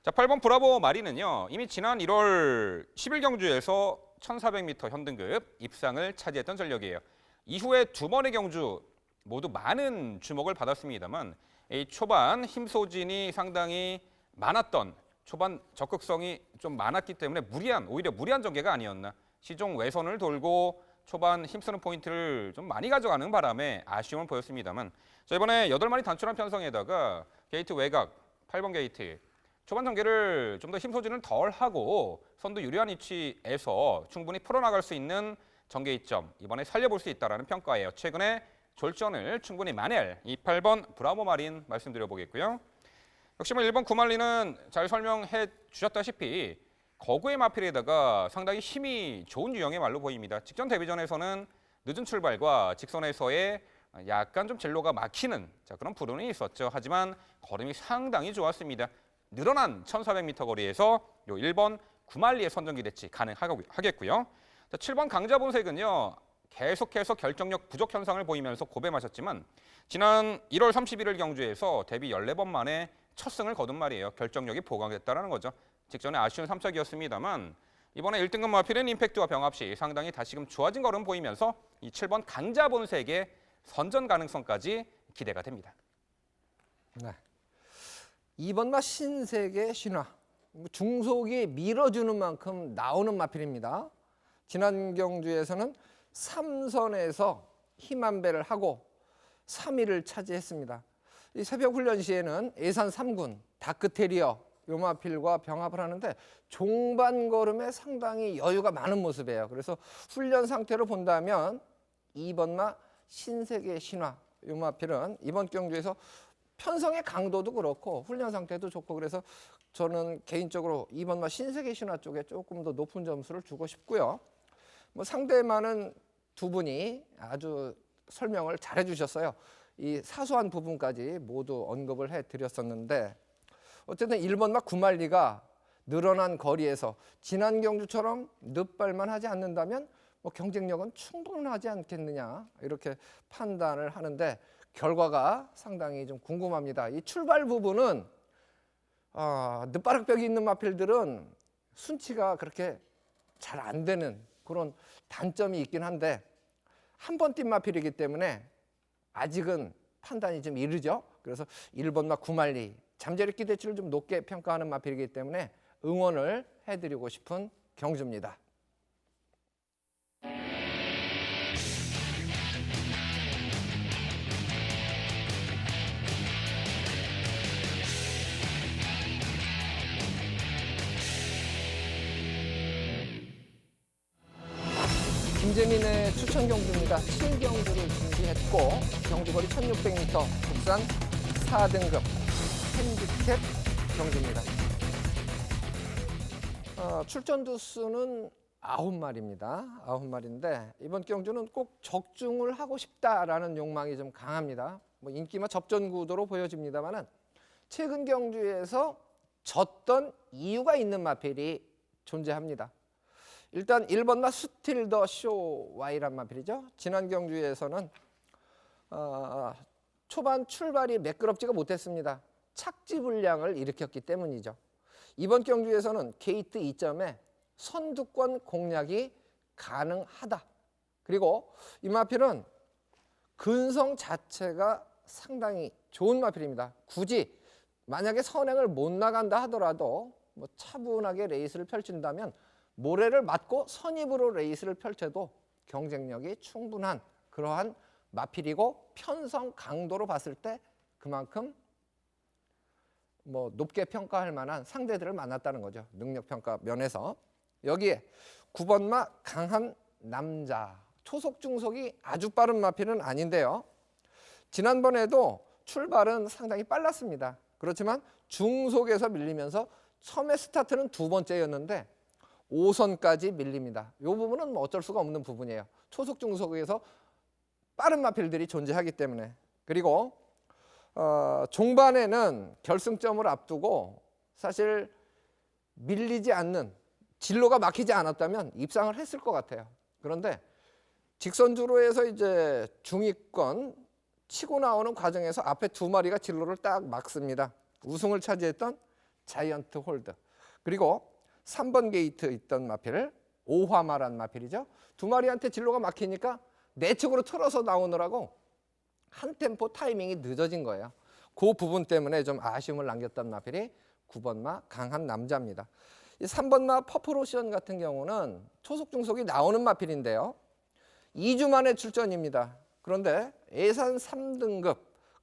자, 8번 브라보 마리는요. 이미 지난 1월 11경주에서 1,400m 현등급 입상을 차지했던 전력이에요. 이후에 두 번의 경주 모두 많은 주목을 받았습니다만 이 초반 힘 소진이 상당히 많았던 초반 적극성이 좀 많았기 때문에 오히려 무리한 전개가 아니었나. 시종 외선을 돌고 초반 힘쓰는 포인트를 좀 많이 가져가는 바람에 아쉬움을 보였습니다만 자, 이번에 8마리 단출한 편성에다가 게이트 외곽 8번 게이트 초반 전개를 좀 더 힘 소진을 덜 하고 선두 유리한 위치에서 충분히 풀어나갈 수 있는 전개 이점 이번에 살려볼 수 있다는 평가예요. 최근에 졸전을 충분히 만회할 이 8번 브라보 마린 말씀드려보겠고요. 역시 1번 구말리는 잘 설명해 주셨다시피 거구의 마필에다가 상당히 힘이 좋은 유형의 말로 보입니다. 직전 데뷔전에서는 늦은 출발과 직선에서의 약간 좀 진로가 막히는 그런 불운이 있었죠. 하지만 걸음이 상당히 좋았습니다. 늘어난 1,400m 거리에서 요 1번 구말리의 선전기 대치 가능하겠고요. 7번 강자본색은요. 계속해서 결정력 부족 현상을 보이면서 고배마셨지만 지난 1월 31일 경주에서 데뷔 14번 만에 첫 승을 거둔 말이에요. 결정력이 보강됐다는 거죠. 직전에 아쉬운 3착이었습니다만 이번에 1등급 마필은 임팩트와 병합 시 상당히 다시금 좋아진 걸음 보이면서 이 7번 강자본색의 선전 가능성까지 기대가 됩니다. 네. 2번마 신세계 신화. 중속이 밀어주는 만큼 나오는 마필입니다. 지난 경주에서는 3선에서 힘 한 배를 하고 3위를 차지했습니다. 이 새벽 훈련 시에는 예산 3군, 다크테리어, 요마필과 병합을 하는데 종반 걸음에 상당히 여유가 많은 모습이에요. 그래서 훈련 상태로 본다면 2번마 신세계 신화, 요마필은 이번 경주에서 편성의 강도도 그렇고 훈련 상태도 좋고 그래서 저는 개인적으로 2번마 신세계 신화 쪽에 조금 더 높은 점수를 주고 싶고요. 뭐 상대만은 두 분이 아주 설명을 잘 해주셨어요. 이 사소한 부분까지 모두 언급을 해드렸었는데 어쨌든 1번마 구말리가 늘어난 거리에서 지난 경주처럼 늦발만 하지 않는다면 뭐 경쟁력은 충분하지 않겠느냐 이렇게 판단을 하는데 결과가 상당히 좀 궁금합니다. 이 출발 부분은 늦바락벽이 있는 마필들은 순치가 그렇게 잘 안 되는 그런 단점이 있긴 한데 한 번 뛴 마필이기 때문에 아직은 판단이 좀 이르죠. 그래서 1번마 구말리 잠재력 기대치를 좀 높게 평가하는 마필이기 때문에 응원을 해드리고 싶은 경주입니다. 김재민의 추천 경주입니다. 7경주를 준비했고 경주거리 1600m 국산 4등급 핸디캡 경주입니다. 출전 두수는 9마리입니다. 9마리인데 이번 경주는 꼭 적중을 하고 싶다라는 욕망이 좀 강합니다. 뭐 인기만 접전구도로 보여집니다만은 최근 경주에서 졌던 이유가 있는 마필이 존재합니다. 일단 1번마 스틸 더 쇼 Y란 마필이죠. 지난 경주에서는 초반 출발이 매끄럽지가 못했습니다. 착지 불량을 일으켰기 때문이죠. 이번 경주에서는 게이트 2점에 선두권 공략이 가능하다. 그리고 이 마필은 근성 자체가 상당히 좋은 마필입니다. 굳이 만약에 선행을 못 나간다 하더라도 뭐 차분하게 레이스를 펼친다면 모래를 맞고 선입으로 레이스를 펼쳐도 경쟁력이 충분한 그러한 마필이고 편성 강도로 봤을 때 그만큼 뭐 높게 평가할 만한 상대들을 만났다는 거죠. 능력 평가 면에서. 여기에 9번마 강한 남자. 초속 중속이 아주 빠른 마필은 아닌데요. 지난번에도 출발은 상당히 빨랐습니다. 그렇지만 중속에서 밀리면서 처음에 스타트는 2번째였는데 5선까지 밀립니다. 이 부분은 뭐 어쩔 수가 없는 부분이에요. 초속 중속에서 빠른 마필들이 존재하기 때문에. 그리고 종반에는 결승점을 앞두고 사실 밀리지 않는 진로가 막히지 않았다면 입상을 했을 것 같아요. 그런데 직선주로에서 이제 중위권 치고 나오는 과정에서 앞에 2마리가 진로를 딱 막습니다. 우승을 차지했던 자이언트 홀드. 그리고 3번 게이트 있던 마필, 오화마란 마필이죠. 2마리한테 진로가 막히니까 내측으로 틀어서 나오느라고 한 템포 타이밍이 늦어진 거예요. 그 부분 때문에 좀 아쉬움을 남겼던 마필이 9번마 강한 남자입니다. 이 3번마 퍼플오션 같은 경우는 초속 중속이 나오는 마필인데요. 2주 만에 출전입니다. 그런데 예산 3등급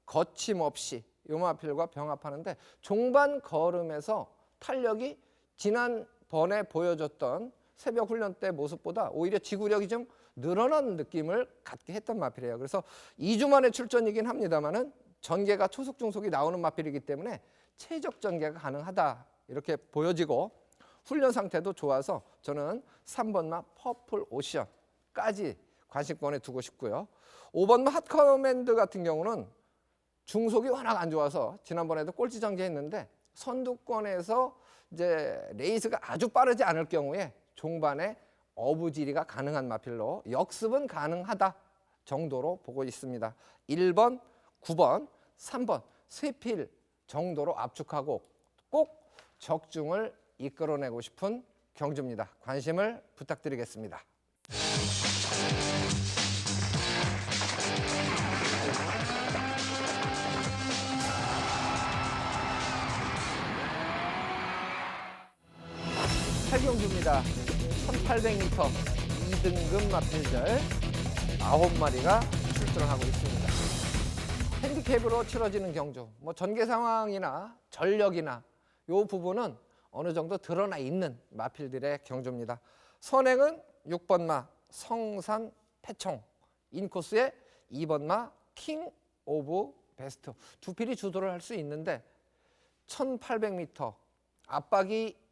거침없이 이 마필과 병합하는데 종반 걸음에서 탄력이 지난번에 보여줬던 새벽 훈련 때 모습보다 오히려 지구력이 좀 늘어난 느낌을 갖게 했던 마필이에요. 그래서 2주 만에 출전이긴 합니다만은 전개가 초속 중속이 나오는 마필이기 때문에 최적 전개가 가능하다 이렇게 보여지고 훈련 상태도 좋아서 저는 3번마 퍼플 오션까지 관심권에 두고 싶고요. 5번마 핫커맨드 같은 경우는 중속이 워낙 안 좋아서 지난번에도 꼴찌 전개했는데 선두권에서 이제 레이스가 아주 빠르지 않을 경우에 종반에 어부지리가 가능한 마필로 역습은 가능하다 정도로 보고 있습니다. 1번, 9번, 3번 세 필 정도로 압축하고 꼭 적중을 이끌어내고 싶은 경주입니다. 관심을 부탁드리겠습니다. 팔경주입니다. 1800m 2등급 마필들 9마리가 출전하고 있습니다. 핸디캡으로 치러지는 경주, 뭐 전개 상황이나 전력이나 이 부분은 어느 정도 드러나 있는 마필들의 경주입니다. 선행은 6번마 성산 패총, 인코스의 2번마 킹 오브 베스트. 두 필이 주도를 할 수 있는데 1800m 압박이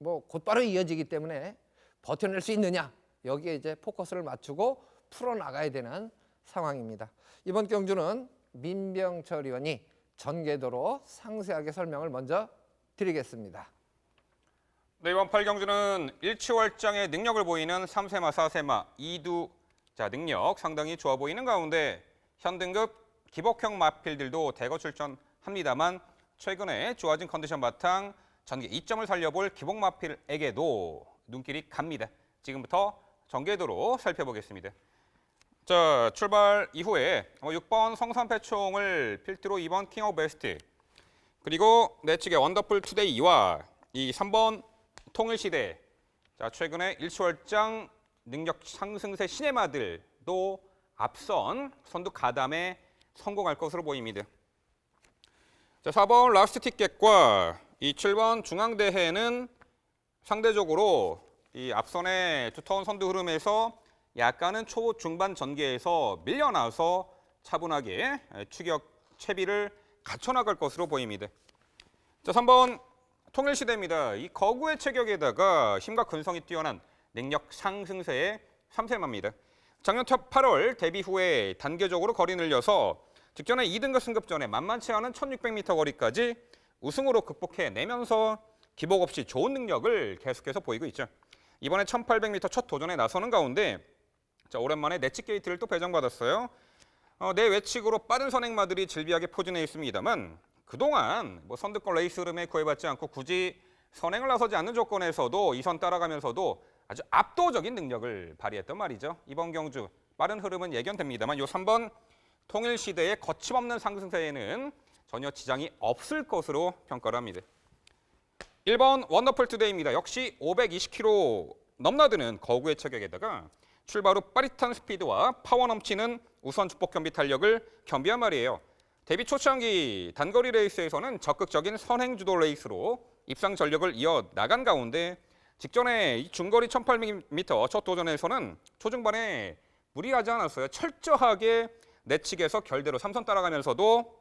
뭐 곧바로 이어지기 때문에 버텨낼 수 있느냐, 여기에 이제 포커스를 맞추고 풀어나가야 되는 상황입니다. 이번 경주는 민병철 의원이 전개도로 상세하게 설명을 먼저 드리겠습니다. 네, 이번 8경주는 일치월장의 능력을 보이는 3세마, 4세마, 2두 자 능력 상당히 좋아 보이는 가운데 현등급 기복형 마필들도 대거 출전합니다만 최근에 좋아진 컨디션 바탕 전개 2점을 살려볼 기복 마필에게도 눈길이 갑니다. 지금부터 전개도로 살펴보겠습니다. 자, 출발 이후에 6번 성산패총을 필두로 2번 킹 오브 베스트, 그리고 내측의 원더풀 투데이와 이 3번 통일시대, 자 최근에 일치월장 능력 상승세 시네마들도 앞선 선두 가담에 성공할 것으로 보입니다. 자, 4번 라스트 티켓과 이 7번 중앙대해는 상대적으로 이 앞선의 두터운 선두 흐름에서 약간은 초중반 전개에서 밀려나서 차분하게 추격 채비를 갖춰나갈 것으로 보입니다. 자, 3번 통일시대입니다. 이 거구의 체격에다가 힘과 근성이 뛰어난 능력 상승세의 3세마입니다. 작년 8월 데뷔 후에 단계적으로 거리 늘려서 직전에 2등급 승급전에 만만치 않은 1600m 거리까지 우승으로 극복해내면서 기복 없이 좋은 능력을 계속해서 보이고 있죠. 이번에 1800m 첫 도전에 나서는 가운데 자, 오랜만에 내측 게이트를 또 배정받았어요. 내 외측으로 빠른 선행마들이 질비하게 포진해 있습니다만 그동안 선두권 레이스 흐름에 구애받지 않고 굳이 선행을 나서지 않는 조건에서도 2선 따라가면서도 아주 압도적인 능력을 발휘했단 말이죠. 이번 경주 빠른 흐름은 예견됩니다만 요 3번 통일시대의 거침없는 상승세에는 전혀 지장이 없을 것으로 평가를 합니다. 1번 원더풀 투데이입니다. 역시 520km 넘나드는 거구의 체격에다가 출발 후 빠릿한 스피드와 파워 넘치는 우선 주폭 겸비 탄력을 겸비한 말이에요. 데뷔 초창기 단거리 레이스에서는 적극적인 선행 주도 레이스로 입상 전력을 이어나간 가운데 직전에 이 중거리 1800m 첫 도전에서는 초중반에 무리하지 않았어요. 철저하게 내측에서 결대로 3선 따라가면서도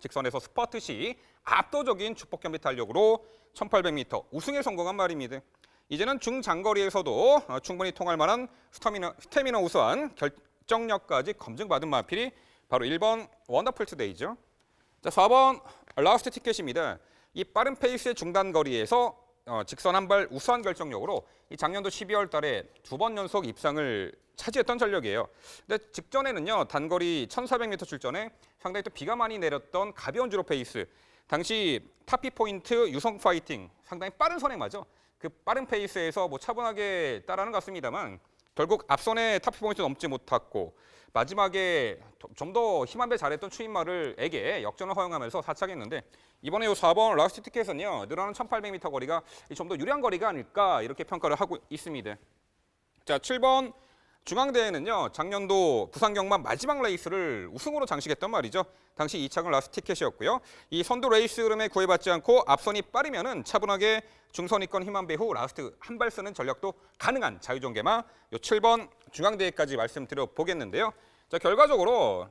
직선에서 스퍼트 시 압도적인 주폭 겸비 탄력으로 1800m 우승에 성공한 말입니다. 이제는 중장거리에서도 충분히 통할 만한 스태미너 우수한 결정력까지 검증받은 마필이 바로 1번 원더풀 투데이죠. 자, 4번 라스트 티켓입니다. 이 빠른 페이스의 중단거리에서 직선 한 발 우수한 결정력으로 이 작년도 12월 달에 2번 연속 입상을 차지했던 전력이에요. 근데 직전에는요, 단거리 1400m 출전에 상당히 또 비가 많이 내렸던 가벼운 주로 페이스, 당시 타피 포인트 유성 파이팅, 상당히 빠른 선행마죠. 그 빠른 페이스에서 차분하게 따라는 것 같습니다만 결국 앞선에 타피 포인트 넘지 못했고 마지막에 좀 더 힘 한 배 잘했던 추인마를에게 역전을 허용하면서 사착했는데 이번에 이 4번 라스트 티켓은요, 늘어나는 1800m 거리가 좀 더 유리한 거리가 아닐까 이렇게 평가를 하고 있습니다. 자, 7번 중앙대회는요, 작년도 부산경마 마지막 레이스를 우승으로 장식했단 말이죠. 당시 2착은 라스트 티켓이었고요. 이 선두 레이스 흐름에 구애받지 않고 앞선이 빠르면은 차분하게 중선위권 힘한 배 후 라스트 한 발 쓰는 전략도 가능한 자유종개마 요 7번 중앙대회까지 말씀드려 보겠는데요. 자, 결과적으로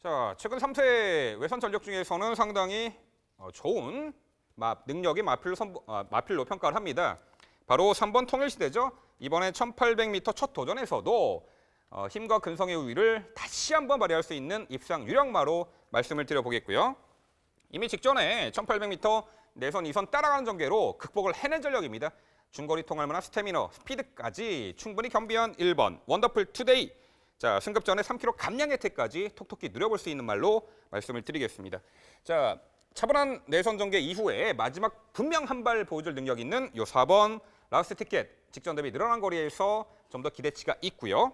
자, 최근 3세 외선 전력 중에서는 상당히 좋은 능력의 마필로 평가를 합니다. 바로 3번 통일시대죠. 이번에 1800m 첫 도전에서도 힘과 근성의 우위를 다시 한번 발휘할 수 있는 입상 유력마로 말씀을 드려보겠고요. 이미 직전에 1800m 내선 2선 따라가는 전개로 극복을 해낸 전력입니다. 중거리 통할 만한 스태미너, 스피드까지 충분히 겸비한 1번 원더풀 투데이. 자, 승급 전에 3km 감량 혜택까지 톡톡히 누려볼 수 있는 말로 말씀을 드리겠습니다. 자, 차분한 내선 전개 이후에 마지막 분명 한 발 보여줄 능력 있는 요 4번 라스트 티켓, 직전 대비 늘어난 거리에서 좀 더 기대치가 있고요.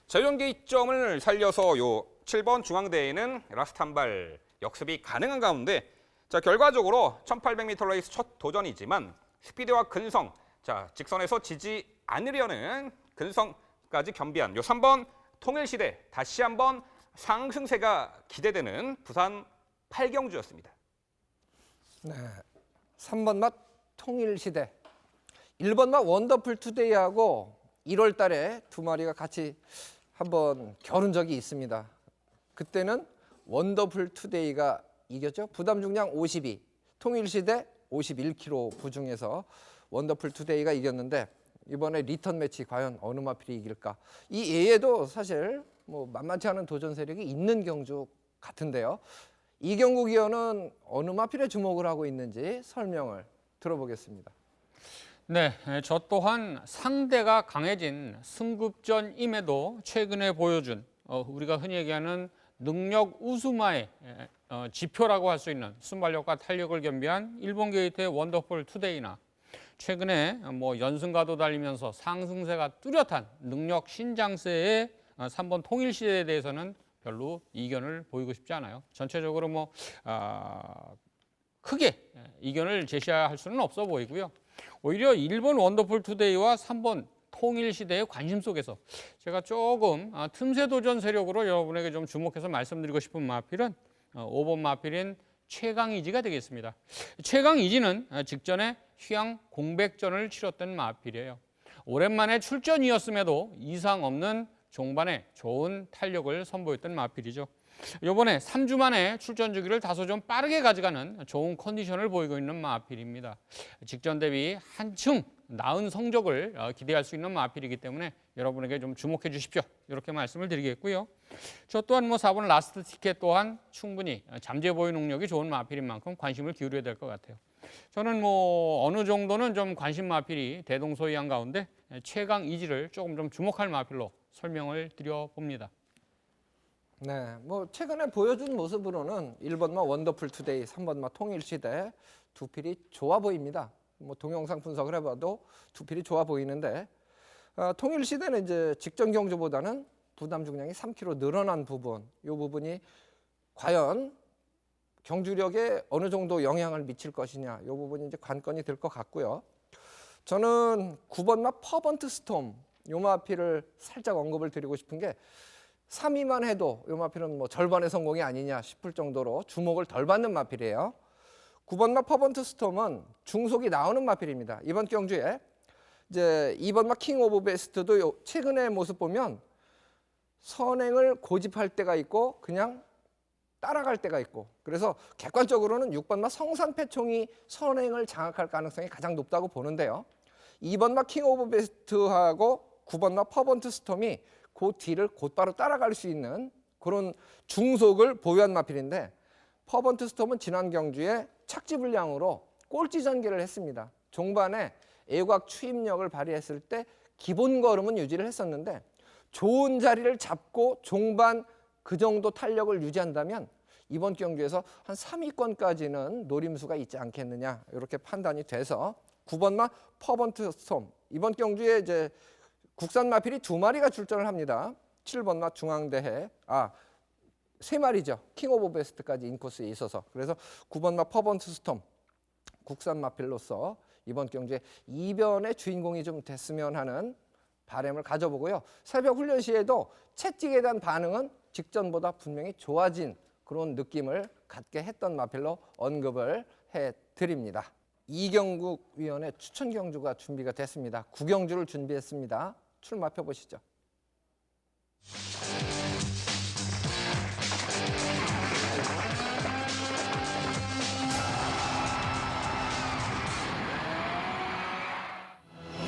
자유전개점을 살려서 요 7번 중앙대회는 라스트 한 발 역습이 가능한 가운데 자, 결과적으로 1800m 레이스 첫 도전이지만 스피드와 근성, 자, 직선에서 지지 않으려는 근성까지 겸비한 요 3번 통일시대, 다시 한번 상승세가 기대되는 부산 8경주였습니다. 네, 3번 맛 통일시대, 1번 맛 원더풀 투데이하고 1월 달에 두 마리가 같이 한번 겨룬 적이 있습니다. 그때는 원더풀 투데이가 이겼죠. 부담 중량 52, 통일시대 51kg 부중에서 원더풀 투데이가 이겼는데 이번에 리턴 매치 과연 어느 마필이 이길까? 이 예에도 사실 만만치 않은 도전 세력이 있는 경주 같은데요. 이경국 위원은 어느 마필에 주목을 하고 있는지 설명을 들어보겠습니다. 네, 저 또한 상대가 강해진 승급전임에도 최근에 보여준 우리가 흔히 얘기하는 능력 우수마의 지표라고 할 수 있는 순발력과 탄력을 겸비한 일본 게이트의 원더풀 투데이나 최근에 연승가도 달리면서 상승세가 뚜렷한 능력 신장세의 3번 통일시대에 대해서는 별로 이견을 보이고 싶지 않아요. 전체적으로 크게 이견을 제시할 수는 없어 보이고요. 오히려 1번 원더풀 투데이와 3번 통일시대의 관심 속에서 제가 조금 틈새 도전 세력으로 여러분에게 좀 주목해서 말씀드리고 싶은 마필은 5번 마필인 최강이지가 되겠습니다. 최강이지는 직전에 휴양 공백전을 치렀던 마필이에요. 오랜만에 출전이었음에도 이상 없는 종반에 좋은 탄력을 선보였던 마필이죠. 이번에 3주 만에 출전 주기를 다소 좀 빠르게 가져가는 좋은 컨디션을 보이고 있는 마필입니다. 직전 대비 한층 나은 성적을 기대할 수 있는 마필이기 때문에 여러분에게 좀 주목해 주십시오. 이렇게 말씀을 드리겠고요. 저 또한 4번 라스트 티켓 또한 충분히 잠재 보유 능력이 좋은 마필인 만큼 관심을 기울여야 될 것 같아요. 저는 어느 정도는 좀 관심 마필이 대동소이한 가운데 최강 이지를 조금 좀 주목할 마필로 설명을 드려봅니다. 네, 최근에 보여준 모습으로는 1번마 원더풀 투데이, 3번마 통일시대 두 필이 좋아 보입니다. 동영상 분석을 해봐도 두 필이 좋아 보이는데 통일시대는 이제 직전 경주보다는 부담 중량이 3kg 늘어난 부분, 이 부분이 과연 경주력에 어느 정도 영향을 미칠 것이냐, 이 부분이 이제 관건이 될 것 같고요. 저는 9번마 퍼번트 스톰, 요 마필을 살짝 언급을 드리고 싶은 게 3위만 해도 요 마필은 절반의 성공이 아니냐 싶을 정도로 주목을 덜 받는 마필이에요. 9번마 퍼번트 스톰은 중속이 나오는 마필입니다. 이번 경주에 이제 2번마 킹 오브 베스트도 최근의 모습 보면 선행을 고집할 때가 있고 그냥 따라갈 때가 있고, 그래서 객관적으로는 6번마 성산패총이 선행을 장악할 가능성이 가장 높다고 보는데요. 2번마 킹 오브 베스트하고 9번마 퍼번트 스톰이 그 뒤를 곧바로 따라갈 수 있는 그런 중속을 보유한 마필인데, 퍼번트 스톰은 지난 경주에 착지불량으로 꼴찌 전개를 했습니다. 종반에 애곽 추임력을 발휘했을 때 기본 걸음은 유지를 했었는데 좋은 자리를 잡고 종반 그 정도 탄력을 유지한다면 이번 경주에서 한 3위권까지는 노림수가 있지 않겠느냐, 이렇게 판단이 돼서 9번마 퍼번트 스톰, 이번 경주에 이제 국산 마필이 2마리가 출전을 합니다. 7번마 중앙대해, 3마리죠. 킹 오브 베스트까지 인코스에 있어서. 그래서 9번마 퍼번트 스톰, 국산 마필로서 이번 경주에 이변의 주인공이 좀 됐으면 하는 바람을 가져보고요. 새벽 훈련 시에도 채찍에 대한 반응은 직전보다 분명히 좋아진 그런 느낌을 갖게 했던 마필로 언급을 해드립니다. 이경국 위원의 추천 경주가 준비가 됐습니다. 9경주를 준비했습니다. 출마표 보시죠.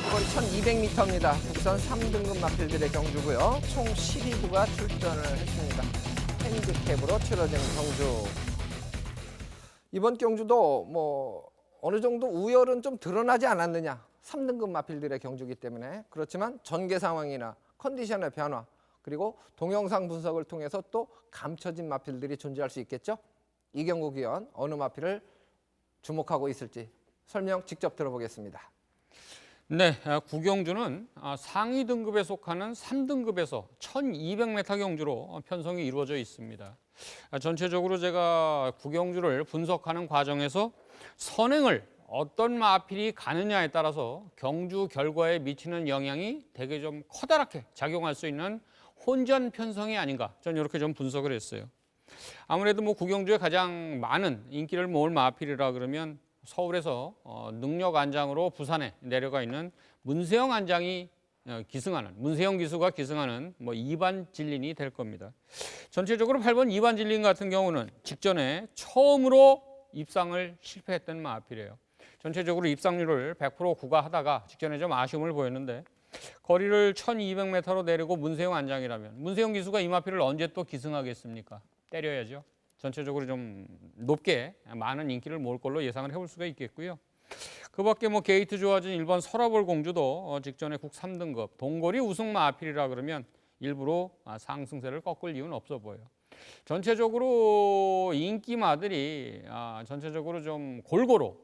이번 1200m입니다. 국산 3등급 마필들의 경주고요. 총 12부가 출전을 했습니다. 핸디캡으로 치러진 경주. 이번 경주도 어느 정도 우열은 좀 드러나지 않았느냐. 3등급 마필들의 경주이기 때문에. 그렇지만 전개 상황이나 컨디션의 변화, 그리고 동영상 분석을 통해서 또 감춰진 마필들이 존재할 수 있겠죠. 이경국 위원 어느 마필을 주목하고 있을지 설명 직접 들어보겠습니다. 네, 구경주는 상위 등급에 속하는 3등급에서 1200m 경주로 편성이 이루어져 있습니다. 전체적으로 제가 구경주를 분석하는 과정에서 선행을 어떤 마필이 가느냐에 따라서 경주 결과에 미치는 영향이 되게 좀 커다랗게 작용할 수 있는 혼전 편성이 아닌가, 저는 이렇게 좀 분석을 했어요. 아무래도 구경주에 가장 많은 인기를 모을 마필이라 그러면 서울에서 능력 안장으로 부산에 내려가 있는 문세영 안장이 기승하는, 문세영 기수가 기승하는 2반 진린이 될 겁니다. 전체적으로 8번 2반 진린 같은 경우는 직전에 처음으로 입상을 실패했던 마필이에요. 전체적으로 입상률을 100% 구가하다가 직전에 좀 아쉬움을 보였는데, 거리를 1200m로 내리고 문세영 안장이라면 문세영 기수가 이 마필을 언제 또 기승하겠습니까? 때려야죠. 전체적으로 좀 높게 많은 인기를 모을 걸로 예상을 해볼 수가 있겠고요. 그 밖에 게이트 좋아진 1번 설아볼 공주도 직전에 국 3등급 동거리 우승 마필이라 그러면 일부러 상승세를 꺾을 이유는 없어 보여요. 전체적으로 인기마들이 전체적으로 좀 골고루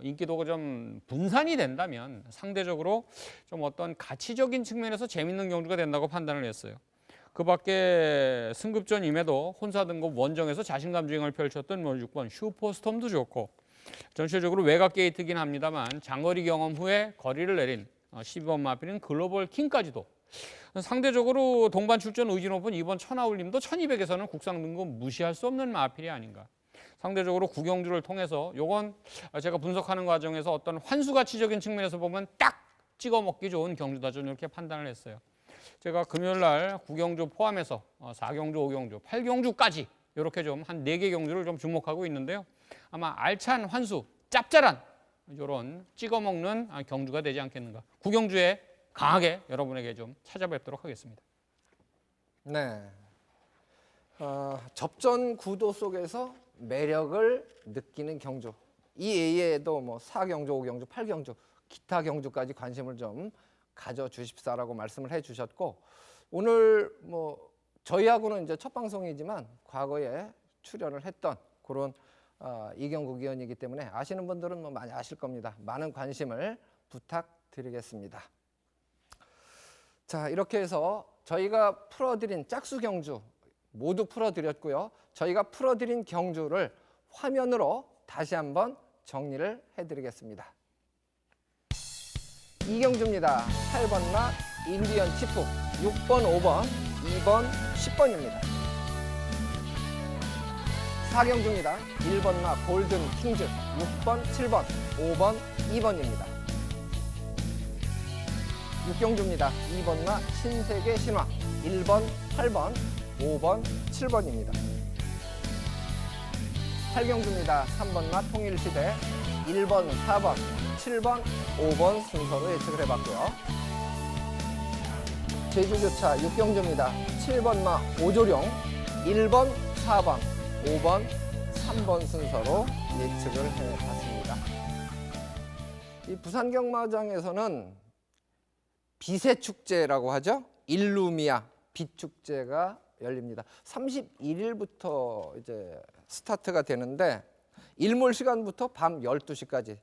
인기도가 좀 분산이 된다면 상대적으로 좀 어떤 가치적인 측면에서 재밌는 경주가 된다고 판단을 했어요. 그 밖에 승급전임에도 혼사 등급 원정에서 자신감 주행을 펼쳤던 6번 슈퍼스톰도 좋고, 전체적으로 외곽 게이트긴 합니다만 장거리 경험 후에 거리를 내린 12번 마필인 글로벌 킹까지도 상대적으로 동반 출전 의지 높은 2번 천하울림도 1200에서는 국상 등급 무시할 수 없는 마필이 아닌가. 상대적으로 구경주를 통해서 요건 제가 분석하는 과정에서 어떤 환수 가치적인 측면에서 보면 딱 찍어 먹기 좋은 경주다 저는 이렇게 판단을 했어요. 제가 금요일 날 9경주 포함해서 4경주, 5경주, 8경주까지 이렇게 좀 한 4개 경주를 좀 주목하고 있는데요. 아마 알찬 환수, 짭짤한 이런 찍어 먹는 경주가 되지 않겠는가. 9경주에 강하게 여러분에게 좀 찾아뵙도록 하겠습니다. 네. 접전 구도 속에서 매력을 느끼는 경주. 이 외에도 뭐 4경주, 5경주, 8경주, 기타 경주까지 관심을 좀 가져 주십사라고 말씀을 해 주셨고, 오늘 뭐 저희하고는 이제 첫 방송이지만 과거에 출연을 했던 그런 이경국 의원이기 때문에 아시는 분들은 뭐 많이 아실 겁니다. 많은 관심을 부탁드리겠습니다. 자, 이렇게 해서 저희가 풀어드린 짝수 경주 모두 풀어드렸고요. 저희가 풀어드린 경주를 화면으로 다시 한번 정리를 해드리겠습니다. 이경주입니다. 8번 마 인디언 치프, 6번, 5번, 2번, 10번입니다. 4경주입니다. 1번 마 골든 킹즈, 6번, 7번, 5번, 2번입니다. 6경주입니다. 2번 마 신세계 신화, 1번, 8번, 5번, 7번입니다. 8경주입니다. 3번 마 통일시대, 1번, 4번, 7번, 5번 순서로 예측을 해봤고요. 제주교차 6경주입니다. 7번 마 오조령, 1번, 4번, 5번, 3번 순서로 예측을 해봤습니다. 이 부산경마장에서는 비세축제라고 하죠. 일루미아 빛축제가 열립니다. 31일부터 이제 스타트가 되는데 일몰 시간부터 밤 12시까지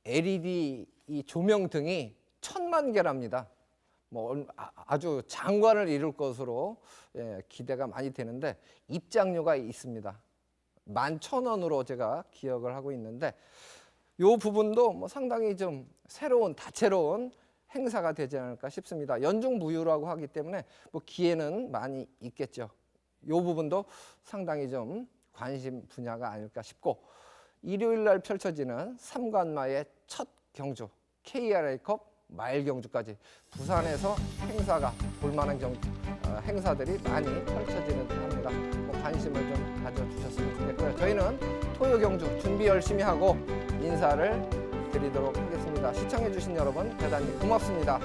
LED 이 조명등이 1000만 개랍니다. 뭐 아주 장관을 이룰 것으로 기대가 많이 되는데 입장료가 있습니다. 11,000원으로 제가 기억을 하고 있는데 이 부분도 뭐 상당히 좀 새로운 다채로운 행사가 되지 않을까 싶습니다. 연중무휴라고 하기 때문에 뭐 기회는 많이 있겠죠. 이 부분도 상당히 좀 관심 분야가 아닐까 싶고, 일요일 날 펼쳐지는 삼관마의 첫 경주 KRA컵 마일 경주까지 부산에서 행사가 볼만한 행사들이 많이 펼쳐지는 합니다. 뭐 관심을 좀 가져주셨으면 좋겠고요. 저희는 토요 경주 준비 열심히 하고 인사를 드리도록 하겠습니다. 시청해주신 여러분 대단히 고맙습니다.